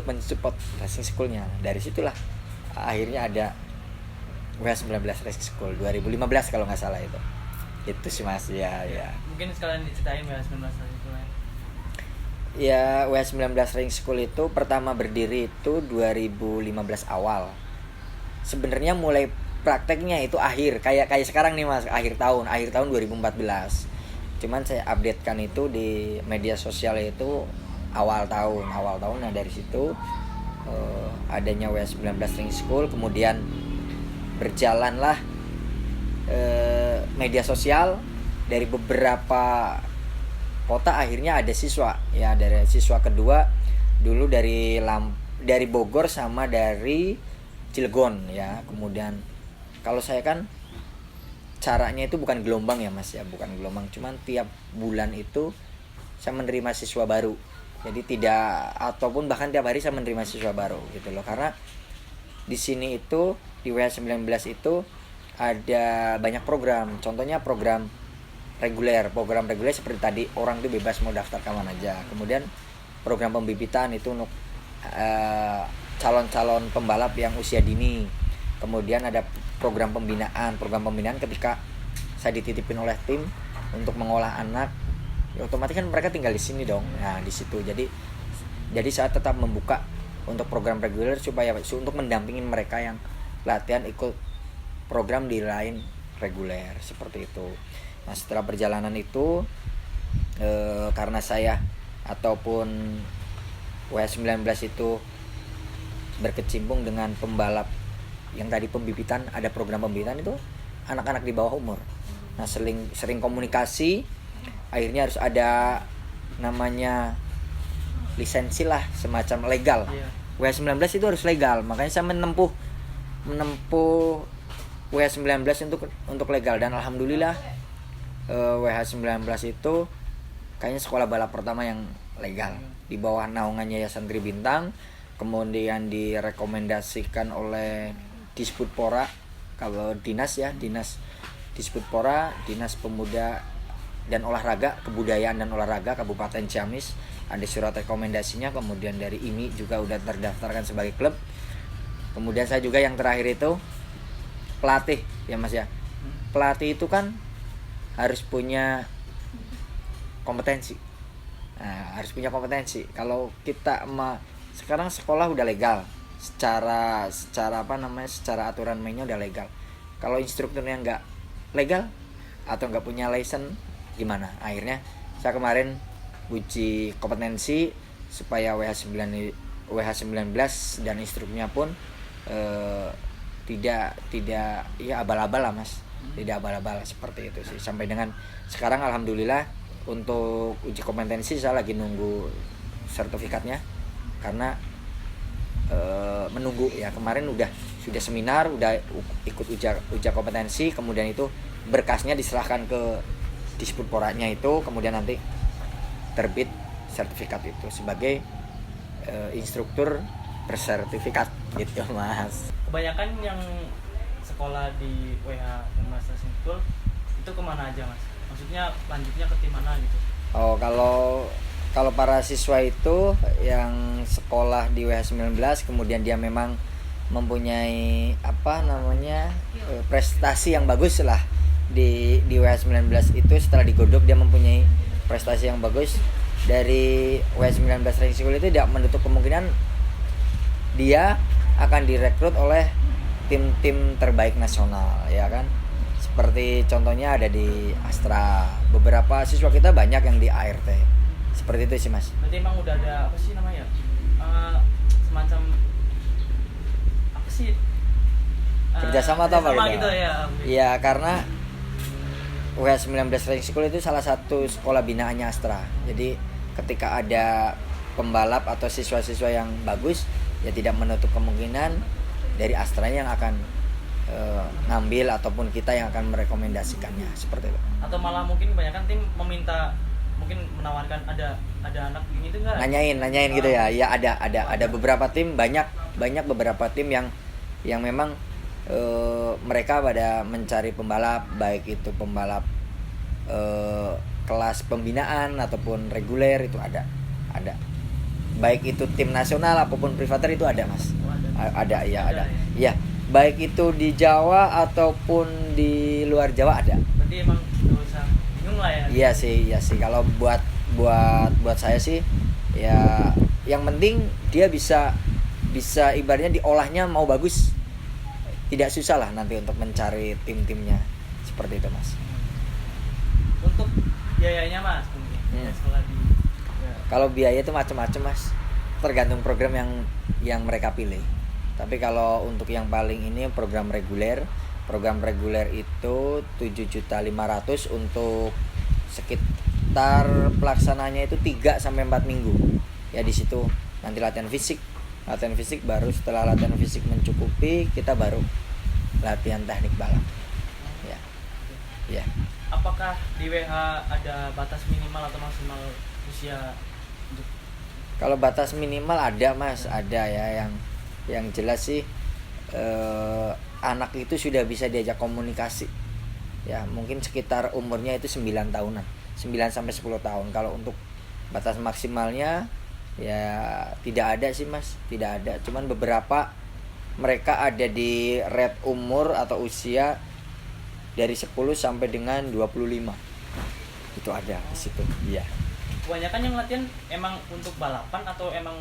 Speaker 1: mensupport racing schoolnya. Dari situlah akhirnya ada WH19 Racing School 2015 kalau nggak salah itu sih Mas ya.
Speaker 2: Mungkin sekalian diceritain WH19 Racing School
Speaker 1: ya. WH19 Racing School itu pertama berdiri itu 2015 awal. Sebenarnya mulai prakteknya itu kayak sekarang nih Mas, akhir tahun 2014. Cuman saya updatekan itu di media sosial itu awal tahun. Nah dari situ adanya WH19 Racing School, kemudian berjalanlah media sosial dari beberapa kota. Akhirnya ada siswa ya, dari siswa kedua dulu dari Bogor sama dari Cilegon ya. Kemudian kalau saya kan caranya itu bukan gelombang ya Mas ya, bukan gelombang, cuman tiap bulan itu saya menerima siswa baru. Jadi ataupun bahkan tiap hari saya menerima siswa baru gitu loh. Karena di sini itu di WH19 itu ada banyak program. Contohnya program reguler seperti tadi, orang itu bebas mau daftar kemana aja. Kemudian program pembibitan itu untuk calon-calon pembalap yang usia dini. Kemudian ada program pembinaan ketika saya dititipin oleh tim untuk mengolah anak, ya otomatis kan mereka tinggal di sini dong. Nah di situ jadi saya tetap membuka untuk program reguler supaya untuk mendampingin mereka yang latihan ikut program di lain reguler seperti itu. Nah setelah perjalanan itu karena saya ataupun WH19 itu berkecimpung dengan pembalap yang tadi pembibitan, ada program pembibitan itu anak-anak di bawah umur. Nah sering komunikasi, akhirnya harus ada namanya lisensi lah, semacam legal. WH19 itu harus legal, makanya saya menempuh WH19 untuk legal. Dan alhamdulillah WH19 itu kayaknya sekolah balap pertama yang legal di bawah naungan Yayasan Tribintang, kemudian direkomendasikan oleh Disputpora, kalau dinas Disputpora, Dinas Pemuda dan Olahraga, Kebudayaan dan Olahraga Kabupaten Ciamis, ada surat rekomendasinya. Kemudian dari IMI juga udah terdaftarkan sebagai klub. Kemudian saya juga yang terakhir itu pelatih ya Mas ya. Pelatih itu kan harus punya kompetensi. Nah, harus punya kompetensi. Kalau kita sekarang sekolah udah legal, secara aturan mainnya udah legal. Kalau instrukturnya nggak legal atau nggak punya license gimana? Akhirnya saya kemarin uji kompetensi supaya WH19 dan instrukturnya pun tidak ya abal-abal lah Mas, tidak abal-abal seperti itu sih. Sampai dengan sekarang alhamdulillah untuk uji kompetensi saya lagi nunggu sertifikatnya, karena menunggu ya. Kemarin sudah seminar, udah ikut uji kompetensi, kemudian itu berkasnya diserahkan ke Disputporanya itu, kemudian nanti terbit sertifikat itu sebagai instruktur bersertifikat gitu Mas.
Speaker 2: Kebanyakan yang sekolah di WH Racing School itu kemana aja Mas? Maksudnya lanjutnya ke tim mana gitu?
Speaker 1: Oh, kalau para siswa itu yang sekolah di WH19 kemudian dia memang mempunyai prestasi yang bagus lah di WH19 itu, setelah digodok dia mempunyai prestasi yang bagus dari WH19 Ranking School itu, tidak menutup kemungkinan dia akan direkrut oleh tim-tim terbaik nasional, ya kan? Seperti contohnya ada di Astra, beberapa siswa kita banyak yang di ART. Seperti itu sih, Mas.
Speaker 2: Berarti emang udah ada apa sih namanya? Semacam apa sih?
Speaker 1: Kerjasama atau apa
Speaker 2: gitu ya?
Speaker 1: Iya, karena WH19 Racing School itu salah satu sekolah binaannya Astra. Jadi ketika ada pembalap atau siswa-siswa yang bagus, ya tidak menutup kemungkinan dari Astranya yang akan ngambil ataupun kita yang akan merekomendasikannya, seperti itu.
Speaker 2: Atau malah mungkin kebanyakan tim menawarkan ada anak ini tuh enggak?
Speaker 1: Nanyain gitu ya. Ya ada beberapa tim, banyak beberapa tim yang memang mereka pada mencari pembalap, baik itu pembalap kelas pembinaan ataupun reguler, itu ada baik itu tim nasional apapun privater itu ada, Mas. Ada. Ya, baik itu di Jawa ataupun di luar Jawa ada.
Speaker 2: Berarti emang nggak usah bingung lah ya.
Speaker 1: Iya sih kalau buat saya sih ya, yang penting dia bisa ibaratnya diolahnya mau bagus, tidak susah lah nanti untuk mencari tim-timnya, seperti itu, Mas.
Speaker 2: Untuk biayanya, Mas, sekolah di
Speaker 1: Kalau biaya itu macam-macam, Mas, tergantung program yang mereka pilih. Tapi kalau untuk yang paling ini program reguler itu 7.500.000 untuk sekitar pelaksananya itu 3 sampai 4 minggu. Ya di situ nanti latihan fisik baru setelah latihan fisik mencukupi, kita baru latihan teknik balap. Ya.
Speaker 2: Apakah di WH ada batas minimal atau maksimal usia?
Speaker 1: Kalau batas minimal ada, Mas, ada ya, yang jelas sih anak itu sudah bisa diajak komunikasi. Ya, mungkin sekitar umurnya itu 9 tahunan. 9 sampai 10 tahun. Kalau untuk batas maksimalnya ya tidak ada sih, Mas. Tidak ada. Cuman beberapa mereka ada di rate umur atau usia dari 10 sampai dengan 25. Itu ada di situ. Iya.
Speaker 2: Kebanyakan yang latihan emang untuk balapan atau emang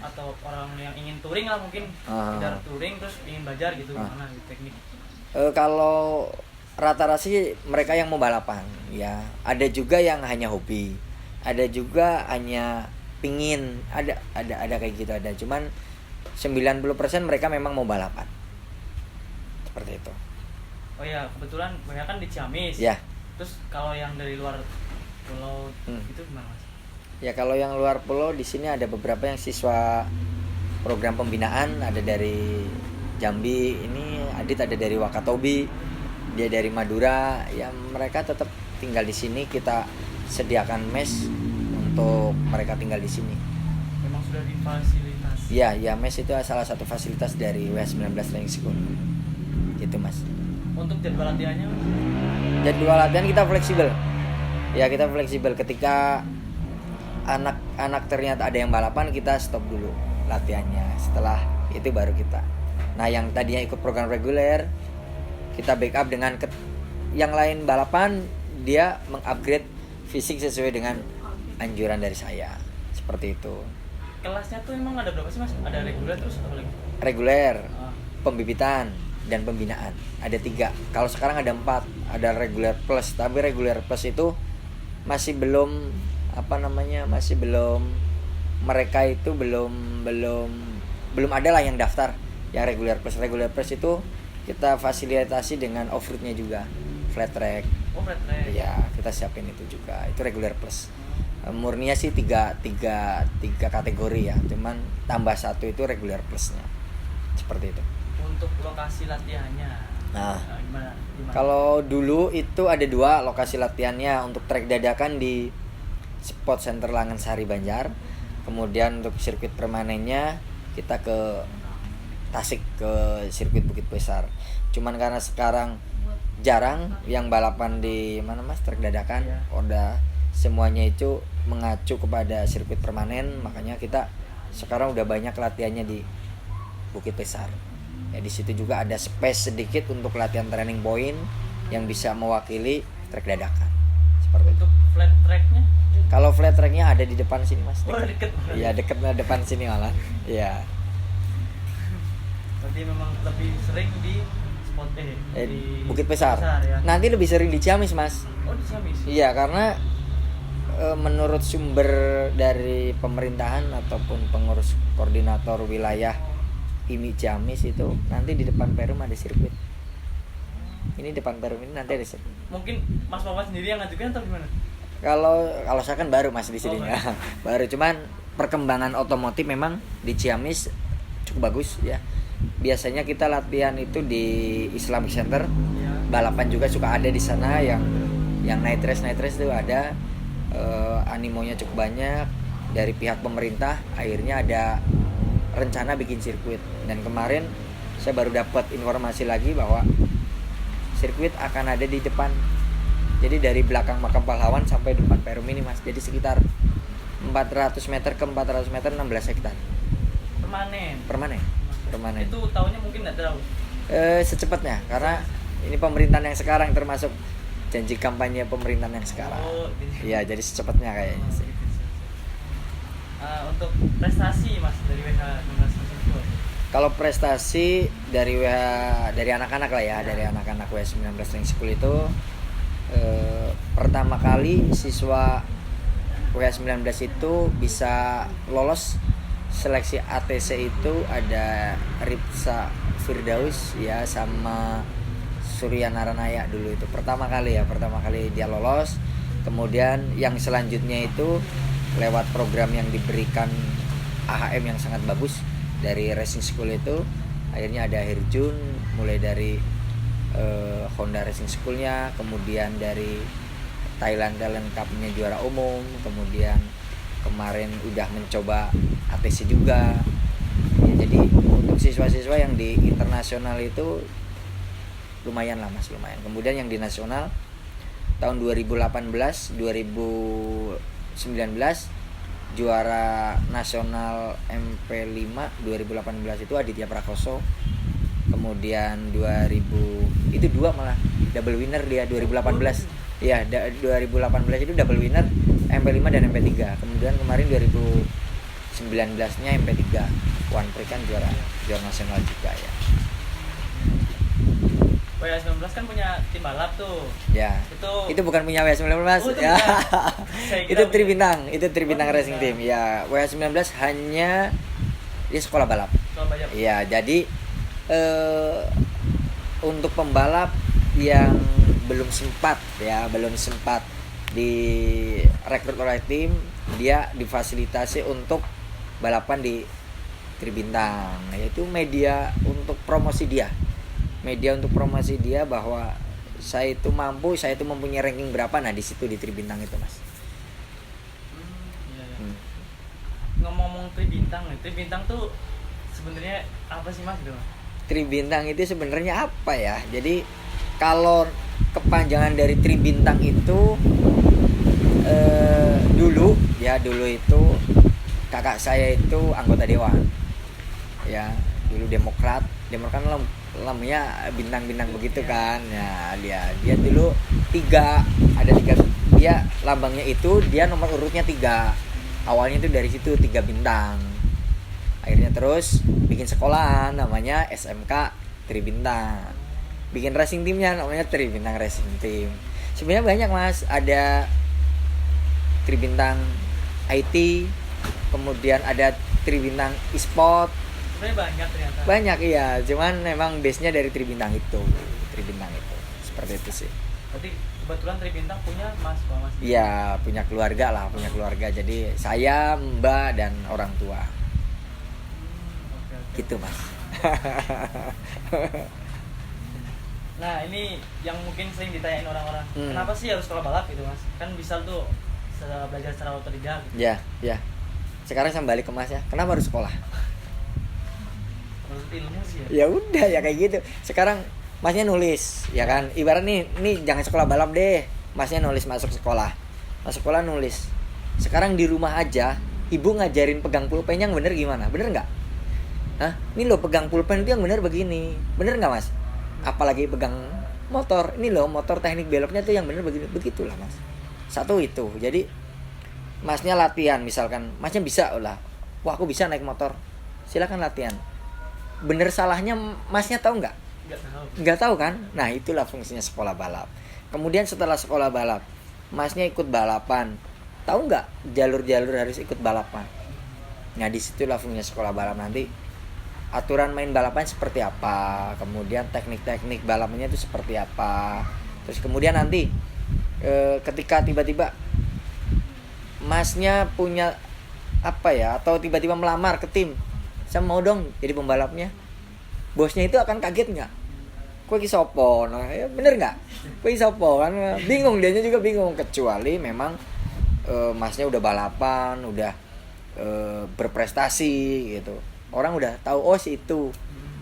Speaker 2: atau orang yang ingin touring lah mungkin, sekedar touring terus ingin belajar gitu, mana teknik.
Speaker 1: Kalau rata-rata sih mereka yang mau balapan, ya. Ada juga yang hanya hobi. Ada juga hanya pingin, ada kayak gitu ada. Cuman 90% mereka memang mau balapan. Seperti itu.
Speaker 2: Oh ya, kebetulan kebanyakan di Ciamis.
Speaker 1: Ya.
Speaker 2: Terus kalau yang dari luar pulau itu gimana, Mas?
Speaker 1: Ya, kalau yang luar pulau di sini ada beberapa yang siswa program pembinaan, ada dari Jambi, ini Adit ada dari Wakatobi, dia dari Madura, ya mereka tetap tinggal di sini, kita sediakan mes untuk mereka tinggal di sini.
Speaker 2: Memang sudah difasilitasi.
Speaker 1: Ya mes itu salah satu fasilitas dari WH19 Racing School. Gitu, Mas.
Speaker 2: Untuk jadwal latihannya?
Speaker 1: Jadwal latihan kita fleksibel. Ya, kita fleksibel. Ketika anak ternyata ada yang balapan, kita stop dulu latihannya. Setelah itu baru kita. Nah, yang tadinya ikut program reguler, kita backup dengan yang lain balapan, dia mengupgrade fisik sesuai dengan anjuran dari saya. Seperti itu.
Speaker 2: Kelasnya tuh emang ada berapa sih, Mas? Ada reguler terus apa lagi?
Speaker 1: Reguler, pembibitan, dan pembinaan. Ada 3. Kalau sekarang ada 4. Ada reguler plus, tapi reguler plus itu masih belum mereka itu belum ada lah yang daftar yang reguler plus itu kita fasilitasi dengan off-roadnya juga, flat track.
Speaker 2: Flat track.
Speaker 1: Ya, kita siapin itu juga. Itu reguler plus. Murninya sih 3 kategori ya, cuman tambah 1 itu reguler plusnya. Seperti itu.
Speaker 2: Untuk lokasi latihannya, gimana?
Speaker 1: Kalau dulu itu ada 2 lokasi latihannya. Untuk trek dadakan di Sport Center Langansari Banjar. Kemudian untuk sirkuit permanennya kita ke Tasik, ke sirkuit Bukit Besar. Cuman karena sekarang jarang yang balapan di mana, Mas, trek dadakan, semuanya itu mengacu kepada sirkuit permanen, makanya kita sekarang udah banyak latihannya di Bukit Besar. Ya di situ juga ada space sedikit untuk latihan training point yang bisa mewakili trek dadakan. Seperti itu.
Speaker 2: Untuk flat tracknya?
Speaker 1: Kalau flat tracknya ada di depan sini mas.
Speaker 2: Oh, deket.
Speaker 1: Iya deket depan sini malah. Iya.
Speaker 2: Berarti memang lebih sering di spot di
Speaker 1: Bukit Besar.
Speaker 2: Ya.
Speaker 1: Nanti lebih sering di Ciamis mas.
Speaker 2: Oh di Ciamis.
Speaker 1: Iya karena menurut sumber dari pemerintahan ataupun pengurus koordinator wilayah IMI Ciamis itu nanti di depan Perum ada sirkuit. Ini depan Perum ini nanti ada sirkuit.
Speaker 2: Mungkin Mas Wawan sendiri yang ngajukan atau gimana?
Speaker 1: Kalau saya kan baru mas di sininya. Baru cuman perkembangan otomotif memang di Ciamis cukup bagus ya. Biasanya kita latihan itu di Islamic Center.
Speaker 2: Ya.
Speaker 1: Balapan juga suka ada di sana yang night race itu ada. Animonya cukup banyak dari pihak pemerintah. Akhirnya ada rencana bikin sirkuit, dan kemarin saya baru dapat informasi lagi bahwa sirkuit akan ada di depan. Jadi dari belakang makam pahlawan sampai depan Perum ini mas. Jadi sekitar 400 meter ke 400 meter 16 hektar. Permanen.
Speaker 2: Itu tahunnya mungkin nggak tahu.
Speaker 1: Secepatnya karena ini pemerintahan yang sekarang, termasuk janji kampanye pemerintahan yang sekarang. Iya, jadi secepatnya kayaknya sih.
Speaker 2: Untuk prestasi mas dari WH 19
Speaker 1: Kalau prestasi dari anak-anak lah ya, dari anak-anak WH19 Racing School itu pertama kali siswa WH19 itu bisa lolos seleksi ATC itu ada Ripsa Firdaus ya sama Surya Naranaya dulu itu pertama kali dia lolos. Kemudian yang selanjutnya itu lewat program yang diberikan AHM yang sangat bagus dari Racing School itu, akhirnya ada Herjun mulai dari Honda Racing School-nya, kemudian dari Thailand Cup-nya juara umum, kemudian kemarin udah mencoba ATC juga ya, jadi untuk siswa-siswa yang di internasional itu lumayan lah mas, lumayan. Kemudian yang di nasional tahun 2018 2019 juara nasional MP5 2018 itu Aditya Prakoso. Kemudian 2000 itu dua malah double winner dia 2018. Iya, 2018 itu double winner MP5 dan MP3. Kemudian kemarin 2019-nya MP3. One Prix kan juara nasional juga ya.
Speaker 2: WH19 kan punya tim balap tuh.
Speaker 1: Ya. Itu bukan punya WH19 ya. Itu Tribintang, Racing Team. Ya, WH19 hanya dia sekolah balap. Iya, jadi untuk pembalap yang belum sempat direkrut oleh tim, dia difasilitasi untuk balapan di Tribintang, yaitu media untuk promosi dia bahwa saya itu mempunyai ranking berapa, nah di situ di Tribintang itu mas.
Speaker 2: Ngomong Tribintang tuh sebenarnya apa sih mas gitu?
Speaker 1: Tribintang itu sebenarnya apa ya? Jadi kalau kepanjangan dari Tribintang itu dulu itu kakak saya itu anggota dewan ya, dulu Demokrat kan lamanya bintang-bintang begitu kan ya. Dia dulu ada tiga, dia lambangnya itu dia nomor urutnya 3, awalnya itu dari situ 3 bintang. Akhirnya terus bikin sekolah namanya SMK Tribintang, bikin racing timnya namanya Tribintang Racing Team. Sebenarnya banyak mas, ada Tribintang IT, kemudian ada Tribintang e-sport.
Speaker 2: Sebenarnya banyak ternyata.
Speaker 1: Banyak iya, cuman memang base-nya dari Tribintang itu. Seperti itu sih.
Speaker 2: Berarti kebetulan Tribintang punya mas.
Speaker 1: Iya, punya keluarga. Jadi saya, Mbak dan orang tua.
Speaker 2: Okay.
Speaker 1: Gitu mas.
Speaker 2: Nah ini yang mungkin sering ditanyain orang-orang, kenapa sih harus sekolah balap gitu mas? Kan bisa tuh belajar secara otodidak gitu.
Speaker 1: Ya. Sekarang saya balik ke mas ya, kenapa harus sekolah?
Speaker 2: Menurut ilmu sih
Speaker 1: ya udah ya kayak gitu. Sekarang masnya nulis ya kan, ibarat nih jangan sekolah balap deh, masnya nulis masuk sekolah. Pas sekolah nulis. Sekarang di rumah aja ibu ngajarin pegang pulpen yang bener gimana? Bener nggak? Hah? Ini loh pegang pulpen itu yang bener begini. Bener nggak mas? Apalagi pegang motor. Ini loh motor teknik beloknya tuh yang bener begini. Begitulah mas. Satu itu. Jadi masnya latihan misalkan. Masnya bisa lah. Wah aku bisa naik motor. Silakan latihan. Bener salahnya masnya tahu nggak? Nggak tahu kan? Nah itulah fungsinya sekolah balap. Kemudian setelah sekolah balap, masnya ikut balapan. Tahu nggak jalur-jalur harus ikut balapan? Nah disitulah fungsinya sekolah balap nanti. Aturan main balapan seperti apa? Kemudian teknik-teknik balapannya itu seperti apa? Terus kemudian nanti ketika tiba-tiba masnya punya apa ya? Atau tiba-tiba melamar ke tim, saya mau dong jadi pembalapnya. Bosnya itu akan kaget nggak? Kowe ki sopo? Nah, ya bener nggak? Kowe ki sopo kan? Bingung, dianya juga bingung. Kecuali memang masnya udah balapan, udah berprestasi gitu. Orang udah tahu oh si itu,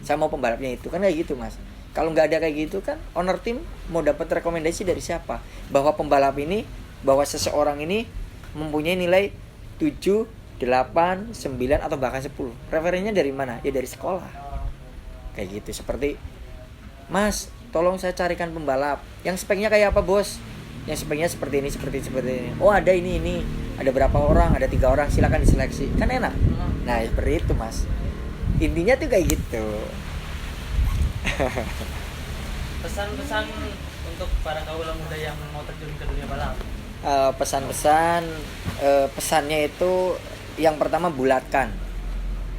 Speaker 1: saya mau pembalapnya itu kan kayak gitu mas. Kalau nggak ada kayak gitu kan, owner tim mau dapat rekomendasi dari siapa? Bahwa pembalap ini, bahwa seseorang ini mempunyai nilai 7, 8, 9 atau bahkan 10. Referensinya dari mana? Ya dari sekolah. Kayak gitu. Seperti mas, tolong saya carikan pembalap yang speknya kayak apa bos? Yang speknya seperti ini, seperti ini. Oh ada ini. Ada berapa orang? Ada 3 orang. Silakan diseleksi. Kan enak. Nah seperti itu mas. Intinya tuh kayak gitu.
Speaker 2: Pesan-pesan untuk para kaula muda yang mau terjun ke dunia balap.
Speaker 1: Pesannya itu yang pertama bulatkan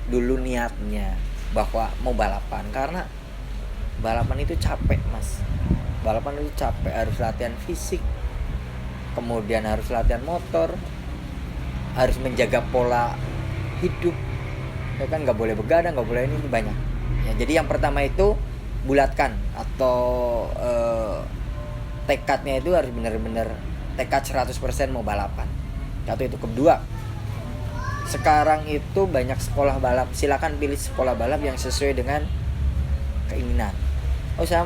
Speaker 1: dulu niatnya bahwa mau balapan, karena balapan itu capek mas. Balapan itu capek, harus latihan fisik, kemudian harus latihan motor, harus menjaga pola hidup, ya kan, nggak boleh begadang, nggak boleh ini banyak ya. Jadi yang pertama itu bulatkan atau tekadnya itu harus benar-benar tekad 100% mau balapan. Satu itu. Kedua, sekarang itu banyak sekolah balap. Silakan pilih sekolah balap yang sesuai dengan keinginan. Saya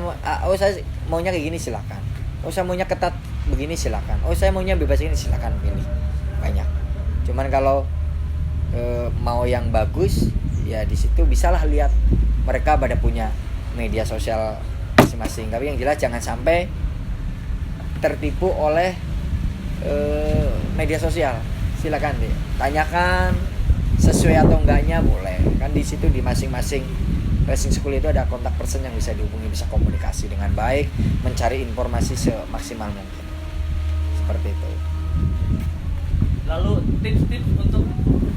Speaker 1: maunya kayak gini, silakan. Saya maunya ketat begini, silakan. Saya maunya bebas ini, silakan pilih. Banyak. Cuman kalau mau yang bagus, ya di situ bisalah lihat mereka pada punya media sosial masing-masing. Tapi yang jelas jangan sampai tertipu oleh media sosial. Silakan deh, tanyakan sesuai atau enggaknya boleh. Kan di situ di masing-masing racing school itu ada kontak person yang bisa dihubungi, bisa komunikasi dengan baik, mencari informasi semaksimal mungkin. Seperti itu.
Speaker 2: Lalu tips-tips untuk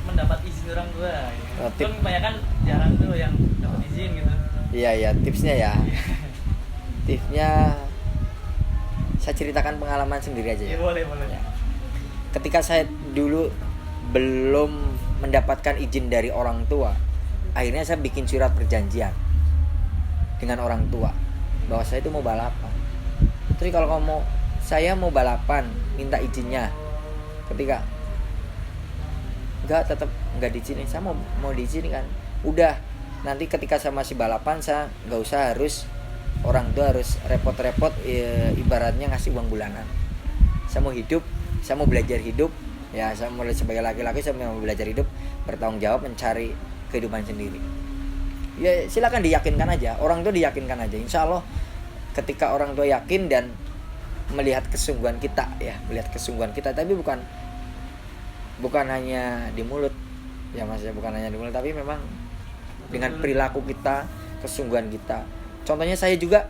Speaker 2: mendapat izin orang tua. Kan kebanyakan jarang tuh yang dapat izin gitu.
Speaker 1: Iya, tipsnya ya. Tipsnya saya ceritakan pengalaman sendiri aja ya.
Speaker 2: Boleh.
Speaker 1: Ya. Ketika saya dulu belum mendapatkan izin dari orang tua, akhirnya saya bikin surat perjanjian dengan orang tua bahwa saya itu mau balapan. Terus kalau saya mau balapan, minta izinnya. Ketika tetap nggak diizinin, saya mau diizinkan. Udah, nanti ketika saya masih balapan, saya nggak usah harus orang tua harus repot-repot, ibaratnya ngasih uang bulanan. Saya mau hidup, saya mau belajar hidup, ya saya mulai sebagai laki-laki, saya mau belajar hidup, bertanggung jawab, mencari kehidupan sendiri. Ya silakan diyakinkan aja, orang tua diyakinkan aja. Insya Allah ketika orang tua yakin dan melihat kesungguhan kita, tapi bukan hanya di mulut, ya mas ya, bukan hanya di mulut, tapi memang dengan perilaku kita, kesungguhan kita. Contohnya saya juga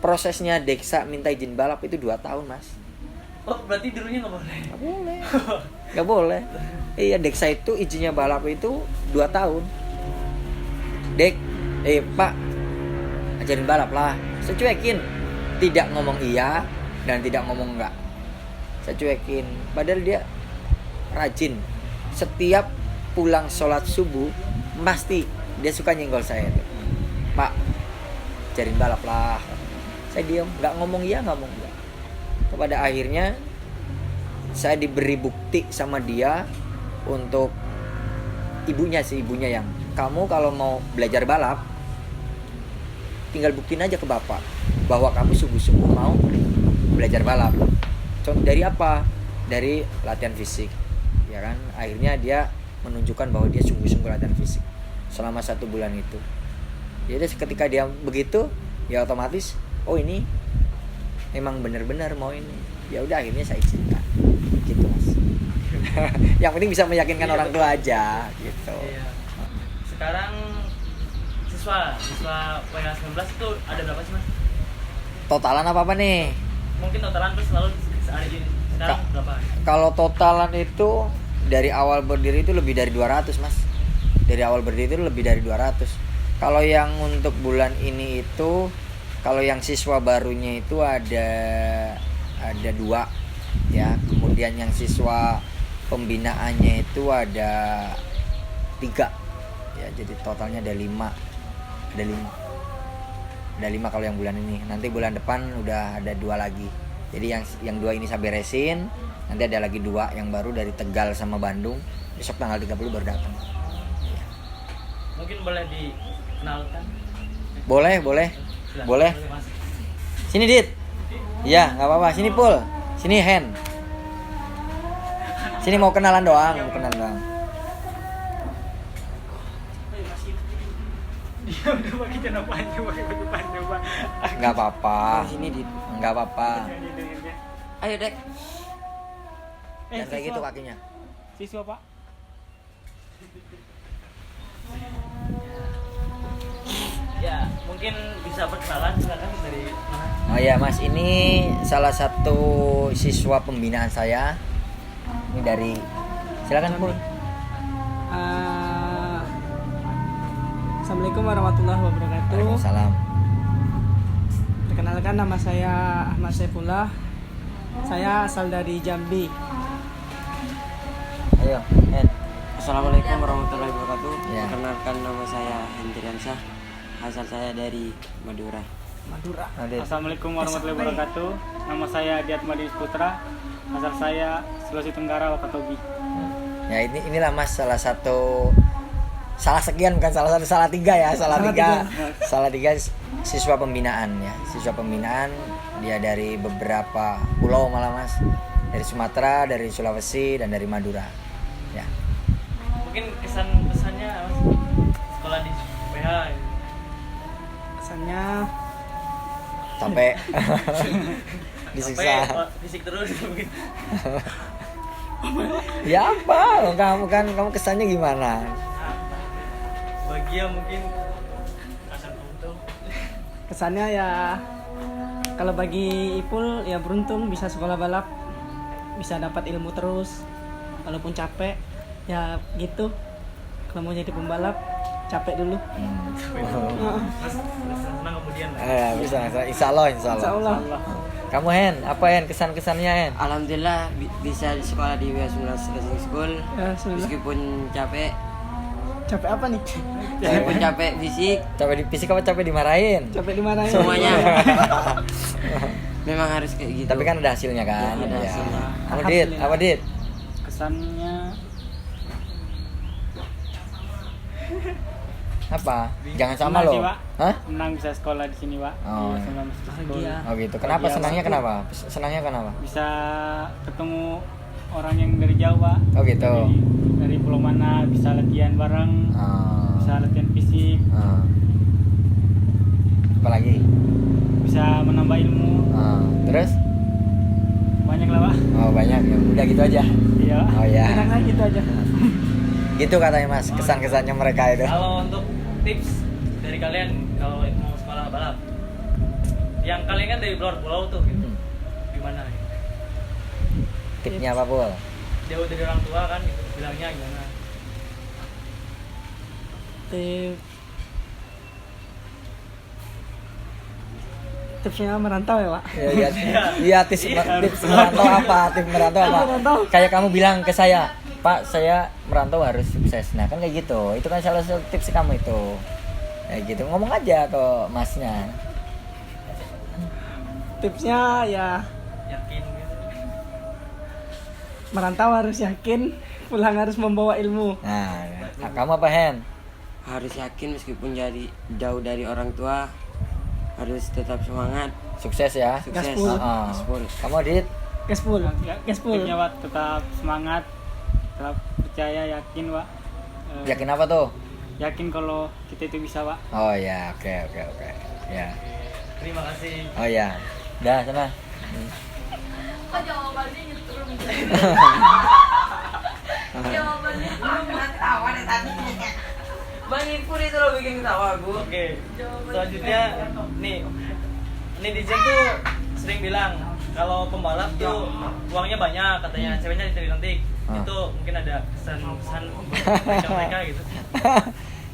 Speaker 1: prosesnya Deksa minta izin balap itu 2 tahun mas.
Speaker 2: Oh berarti dulunya nggak boleh?
Speaker 1: Nggak boleh. Iya, Deksa itu izinnya balap itu 2 tahun. Pak, ajarin balap lah. Saya cuekin, tidak ngomong iya dan tidak ngomong enggak. Saya cuekin. Padahal dia rajin. Setiap pulang sholat subuh pasti dia suka nyenggol saya itu. Pak, ajarin balap lah. Saya diam, nggak ngomong iya, nggak ngomong enggak. Pada akhirnya saya diberi bukti sama dia untuk ibunya yang, kamu kalau mau belajar balap tinggal buktiin aja ke bapak bahwa kamu sungguh-sungguh mau belajar balap. Dari apa? Dari latihan fisik, ya kan? Akhirnya dia menunjukkan bahwa dia sungguh-sungguh latihan fisik selama 1 bulan itu. Jadi ketika dia begitu, ya otomatis, oh ini memang benar-benar mau ini. Ya udah akhirnya saya izinkan, gitu mas. Yang penting bisa meyakinkan
Speaker 2: Iya,
Speaker 1: orang tua aja, gitu.
Speaker 2: Iya. Sekarang siswa PH19 itu ada berapa sih mas?
Speaker 1: Totalan apa nih?
Speaker 2: Mungkin totalan terus lalu hari ini sekarang berapa?
Speaker 1: Kalau totalan itu dari awal berdiri itu lebih dari 200 mas. Dari awal berdiri itu lebih dari 200. Kalau yang untuk bulan ini itu, kalau yang siswa barunya itu ada 2 ya. Kemudian yang siswa pembinaannya itu ada 3 ya. Jadi totalnya ada 5. Ada 5 kalau yang bulan ini. Nanti bulan depan udah ada 2 lagi. Jadi yang 2 ini saya beresin. Nanti ada lagi 2 yang baru dari Tegal sama Bandung. Besok tanggal 30 baru datang.
Speaker 2: Mungkin boleh dikenalkan?
Speaker 1: Boleh.
Speaker 2: Silakan.
Speaker 1: Boleh.
Speaker 2: Mas.
Speaker 1: Sini Dit. Iya, nggak apa-apa. Sini Pul. Sini Hen. Sini mau kenalan doang.
Speaker 4: Dia udah pakai celana panjang, pakai baju panjang, Pak.
Speaker 1: Nggak apa-apa.
Speaker 5: Sini Dit.
Speaker 1: Nggak apa-apa.
Speaker 5: Ayo Dek.
Speaker 1: Jangan kayak gitu kakinya.
Speaker 4: Siswa, Pak.
Speaker 2: Ya, mungkin bisa perkenalan silakan dari mana?
Speaker 1: Oh ya Mas, ini salah satu siswa pembinaan saya. Ini dari, silakan Pul.
Speaker 4: Assalamualaikum warahmatullahi wabarakatuh.
Speaker 1: Waalaikumsalam.
Speaker 4: Perkenalkan, nama saya Ahmad Saifullah. Saya asal dari Jambi.
Speaker 1: Ayo, Hen.
Speaker 5: Assalamualaikum warahmatullahi wabarakatuh.
Speaker 1: Ya.
Speaker 5: Perkenalkan, nama saya Hendriansyah. Asal saya dari Madura.
Speaker 4: Madura.
Speaker 1: Adit.
Speaker 6: Assalamualaikum warahmatullahi wabarakatuh. Nama saya Diat Madis Putra. Asal saya Sulawesi Tenggara, Wakatobi.
Speaker 1: Ya inilah Mas salah sekian, bukan salah satu, salah 3 ya, salah 3 siswa pembinaan ya. Siswa pembinaan dia dari beberapa pulau malah Mas. Dari Sumatera, dari Sulawesi dan dari Madura. Ya.
Speaker 2: Mungkin kesan-kesannya mas sekolah di PH gitu.
Speaker 4: Kesannya
Speaker 1: Sampai
Speaker 2: Sampai
Speaker 1: disiksa.
Speaker 2: fisik terus mungkin.
Speaker 1: Ya apa? Kamu kesannya gimana?
Speaker 2: Bahagia mungkin kesan untung.
Speaker 4: kesannya ya, kalau bagi Ipul ya beruntung bisa sekolah balap, bisa dapat ilmu terus walaupun capek ya gitu. Kalau mau jadi pembalap capek dulu.
Speaker 2: Mas senang kemudian lah.
Speaker 1: Bisa. Insya Allah.
Speaker 4: Insya Allah.
Speaker 1: Kamu Hen, apa Hen kesan-kesannya Hen?
Speaker 5: Alhamdulillah bisa di sekolah di WS19 Racing School.
Speaker 4: Ya, Alhamdulillah.
Speaker 5: Meskipun capek,
Speaker 4: Capek apa nih?
Speaker 5: meskipun capek fisik,
Speaker 1: Capek di fisik apa capek dimarahin?
Speaker 4: Capek dimarahin.
Speaker 5: semuanya memang harus kayak gitu.
Speaker 1: Tapi kan ada hasilnya kan?
Speaker 5: Ya, ada
Speaker 1: Ya.
Speaker 5: hasilnya.
Speaker 1: Kamu Dit, apa Dit?
Speaker 6: Kesannya
Speaker 1: Apa? Jangan sama
Speaker 6: senang
Speaker 1: loh.
Speaker 6: sih, Pak.
Speaker 1: Hah?
Speaker 6: Senang bisa sekolah di sini, Pak.
Speaker 1: Oh.
Speaker 6: Di WS19 School.
Speaker 4: Bahagia.
Speaker 1: Oh gitu. Kenapa
Speaker 6: Bahagia,
Speaker 1: senangnya
Speaker 6: Pak.
Speaker 1: kenapa? Senangnya kenapa?
Speaker 6: Bisa ketemu orang yang dari jauh, Pak.
Speaker 1: Oh gitu.
Speaker 6: Dari pulau mana bisa latihan bareng, bisa latihan fisik,
Speaker 1: Apa lagi?
Speaker 6: bisa menambah ilmu.
Speaker 1: Terus?
Speaker 6: Banyak lah, Pak.
Speaker 1: Oh banyak ya. Udah gitu aja.
Speaker 6: Iya.
Speaker 1: Oh ya.
Speaker 4: Enaknya gitu aja.
Speaker 1: Gitu katanya Mas. Kesan-kesannya mereka itu.
Speaker 2: Kalau untuk tips dari kalian kalau mau sekolah balap, yang kalian kan dari luar pulau tuh gitu, gimana? Gitu?
Speaker 1: Tipsnya apa Pul?
Speaker 2: Jauh dari orang tua kan, gitu, bilangnya gimana?
Speaker 4: Tipsnya merantau ya, Pak.
Speaker 1: Iya, tips merantau apa? Tips merantau apa?
Speaker 4: Merantau.
Speaker 1: Kayak kamu bilang ke saya, Pak, saya merantau harus sukses. Nah, kan kayak gitu. Itu kan salah satu tips kamu itu. Kayak gitu. Ngomong aja ke masnya.
Speaker 4: Tipsnya ya
Speaker 2: Yakin gitu.
Speaker 4: merantau harus yakin, pulang harus membawa ilmu.
Speaker 1: Nah, kamu apa Hen?
Speaker 5: Harus yakin meskipun jadi jauh dari orang tua, harus tetap semangat,
Speaker 1: Sukses ya.
Speaker 5: sukses.
Speaker 4: Gaspol.
Speaker 1: Oh.
Speaker 5: Gaspol.
Speaker 1: Kamu Dit?
Speaker 4: Gaspol.
Speaker 6: Tipsnya Wak, tetap semangat, tetap percaya, yakin Wak.
Speaker 1: Yakin apa tuh?
Speaker 6: Yakin kalau kita itu bisa Wak.
Speaker 1: Oh ya, oke. Ya.
Speaker 2: Terima kasih.
Speaker 1: Oh ya. Dah sana.
Speaker 3: Kok jawabannya nyetrum? Jawabannya ketawa deh tadi.
Speaker 7: Bang Ipur itu lo bikin ketawa gue.
Speaker 2: Oke. Selanjutnya nih. Ini DJ tuh sering bilang kalau pembalap tuh uangnya banyak katanya, ceweknya cantik. Itu mungkin ada pesan-pesan buat mereka gitu.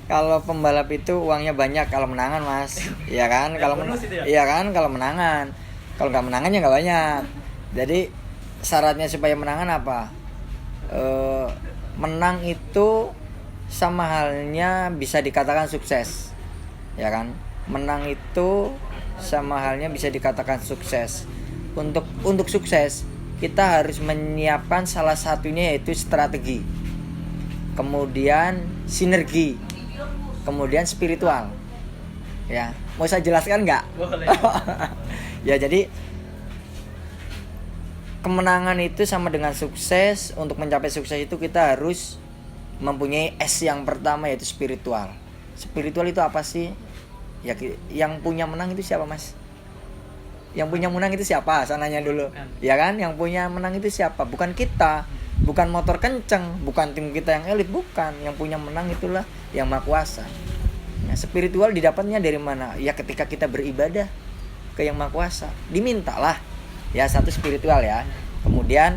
Speaker 1: Kalau pembalap itu uangnya banyak kalau menangan, Mas. Iya kan? Kalau
Speaker 2: bonus itu ya?
Speaker 1: Iya kan? Kalau menangan. Kalau nggak menangan ya nggak banyak. Jadi syaratnya supaya menangan apa? Menang itu sama halnya bisa dikatakan sukses. Ya kan? Menang itu sama halnya bisa dikatakan sukses. Untuk sukses, kita harus menyiapkan salah satunya yaitu strategi. Kemudian sinergi. Kemudian spiritual. Ya, mau saya jelaskan nggak?
Speaker 2: Boleh.
Speaker 1: Ya, jadi kemenangan itu sama dengan sukses. Untuk mencapai sukses itu kita harus mempunyai S yang pertama yaitu spiritual. Spiritual itu apa sih? Ya, yang punya menang itu siapa, Mas? Yang punya menang itu siapa? Saya nanya dulu. Ya kan? Yang punya menang itu siapa? Bukan kita. Bukan motor kenceng, bukan tim kita yang elit, bukan. Yang punya menang itulah yang Maha Kuasa. Nah, spiritual didapatnya dari mana? Ya ketika kita beribadah ke Yang Maha Kuasa, dimintalah. Ya, satu spiritual ya. Kemudian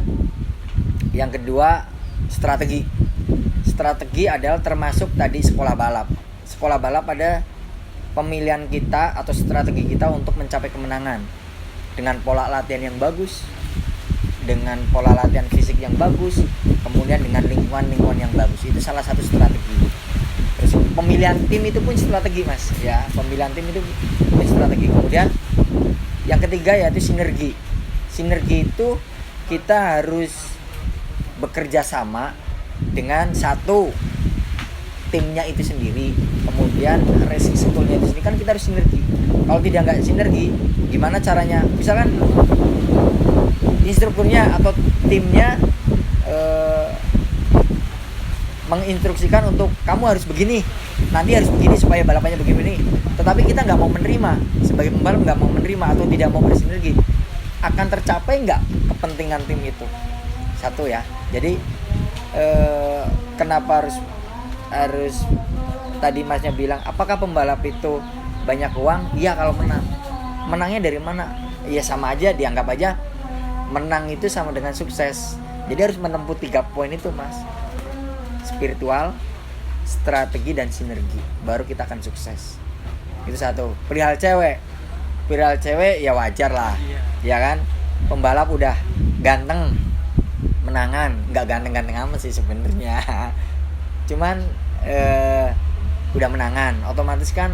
Speaker 1: yang kedua strategi. Strategi adalah termasuk tadi sekolah balap. Sekolah balap ada pemilihan kita atau strategi kita untuk mencapai kemenangan dengan pola latihan yang bagus, dengan pola latihan fisik yang bagus, kemudian dengan lingkungan yang bagus. Itu salah satu strategi. Terus pemilihan tim itu pun strategi, Mas. Ya, pemilihan tim itu pun strategi. Kemudian yang ketiga yaitu sinergi. Sinergi itu kita harus bekerja sama dengan satu timnya itu sendiri. Kemudian racing schoolnya itu sendiri, kan kita harus sinergi. Kalau nggak sinergi, gimana caranya? Misalkan instrukturnya atau timnya menginstruksikan untuk kamu harus begini, nanti harus begini supaya balapannya begini, tetapi kita nggak mau menerima, sebagai pembalap nggak mau menerima atau tidak mau bersinergi, akan tercapai nggak kepentingan tim itu? Satu ya. Jadi kenapa harus tadi Masnya bilang apakah pembalap itu banyak uang? Iya, kalau menang. Menangnya dari mana? Ya sama aja, dianggap aja menang itu sama dengan sukses. Jadi harus menempuh 3 poin itu, Mas. Spiritual, strategi, dan sinergi. Baru kita akan sukses. Itu satu. Perihal cewek ya wajar lah. Ya kan? Pembalap udah ganteng, menangan. Nggak ganteng-ganteng amat sih sebenarnya. Cuman udah menangan, otomatis kan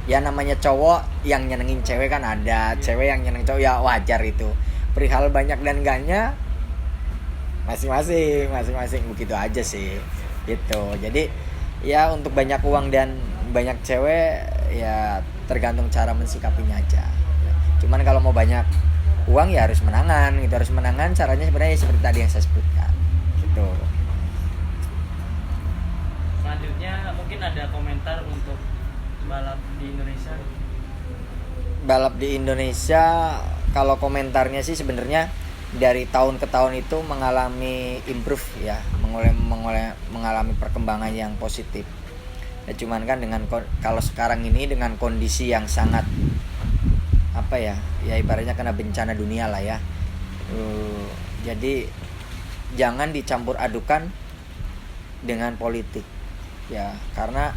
Speaker 1: ya namanya cowok yang nyenengin cewek kan ada, cewek yang nyenengin cowok, ya wajar itu. Perihal banyak dan enggaknya masing-masing begitu aja sih gitu. Jadi ya untuk banyak uang dan banyak cewek ya tergantung cara mensikapinya aja. Cuman kalau mau banyak uang ya harus menangan gitu, harus menangan. Caranya sebenarnya seperti tadi yang saya sebutkan gitu.
Speaker 2: Selanjutnya mungkin ada komentar untuk balap di Indonesia.
Speaker 1: Balap di Indonesia, kalau komentarnya sih sebenarnya dari tahun ke tahun itu mengalami improve ya, mengalami perkembangan yang positif. Ya cuman kan dengan kalau sekarang ini dengan kondisi yang sangat apa ya ibaratnya kena bencana dunia lah ya. Jadi jangan dicampur adukan dengan politik. Ya, karena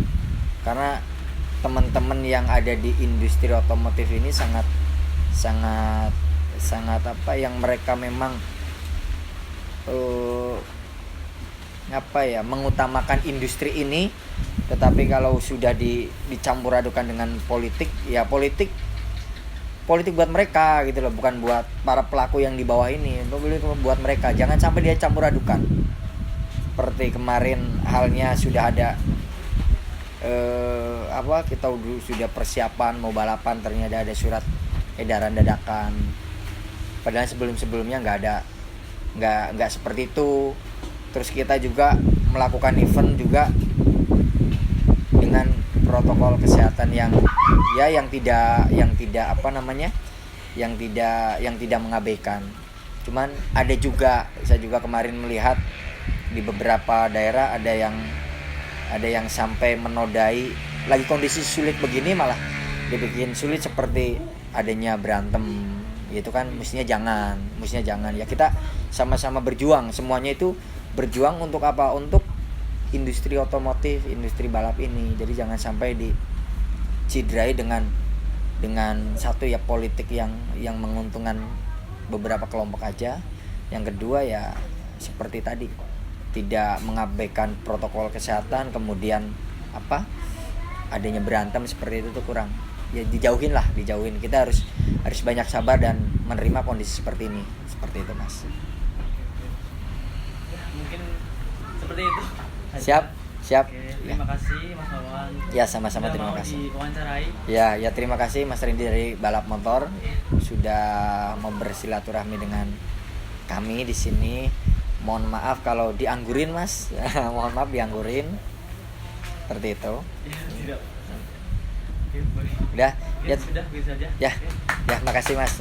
Speaker 1: teman-teman yang ada di industri otomotif ini sangat apa yang mereka memang mengutamakan industri ini, tetapi kalau sudah dicampur adukan dengan politik, ya politik buat mereka gitu loh, bukan buat para pelaku yang di bawah ini, buat mereka. Jangan sampai dia campur adukan. Seperti kemarin halnya sudah ada kita sudah persiapan mau balapan, ternyata ada surat edaran dadakan Padahal sebelumnya nggak seperti itu. Terus kita juga melakukan event juga dengan protokol kesehatan yang tidak mengabaikan. Cuman saya juga kemarin melihat di beberapa daerah ada yang sampai menodai, lagi kondisi sulit begini malah dibikin sulit seperti adanya berantem gitu kan. Mestinya jangan ya, kita sama-sama berjuang, semuanya itu berjuang untuk apa? Untuk industri otomotif, industri balap ini. Jadi jangan sampai dicidrai dengan satu ya politik yang menguntungkan beberapa kelompok aja. Yang kedua ya seperti tadi, tidak mengabaikan protokol kesehatan, kemudian adanya berantem seperti itu tuh kurang. Ya dijauhin. Kita harus banyak sabar dan menerima kondisi seperti ini. Seperti itu, Mas.
Speaker 2: Mungkin seperti itu.
Speaker 1: Siap.
Speaker 2: Oke, terima kasih Mas Wawan.
Speaker 1: Ya, sama-sama, terima kasih.
Speaker 2: Diwawancarai.
Speaker 1: Ya terima kasih Mas Rindi dari Balap Motor sudah mau bersilaturahmi dengan kami di sini. Mohon maaf kalau dianggurin, Mas. Mohon maaf dianggurin. Seperti itu.
Speaker 2: Tidak.
Speaker 1: Udah,
Speaker 2: Ya, sudah, bisa saja.
Speaker 1: Ya, makasih Mas.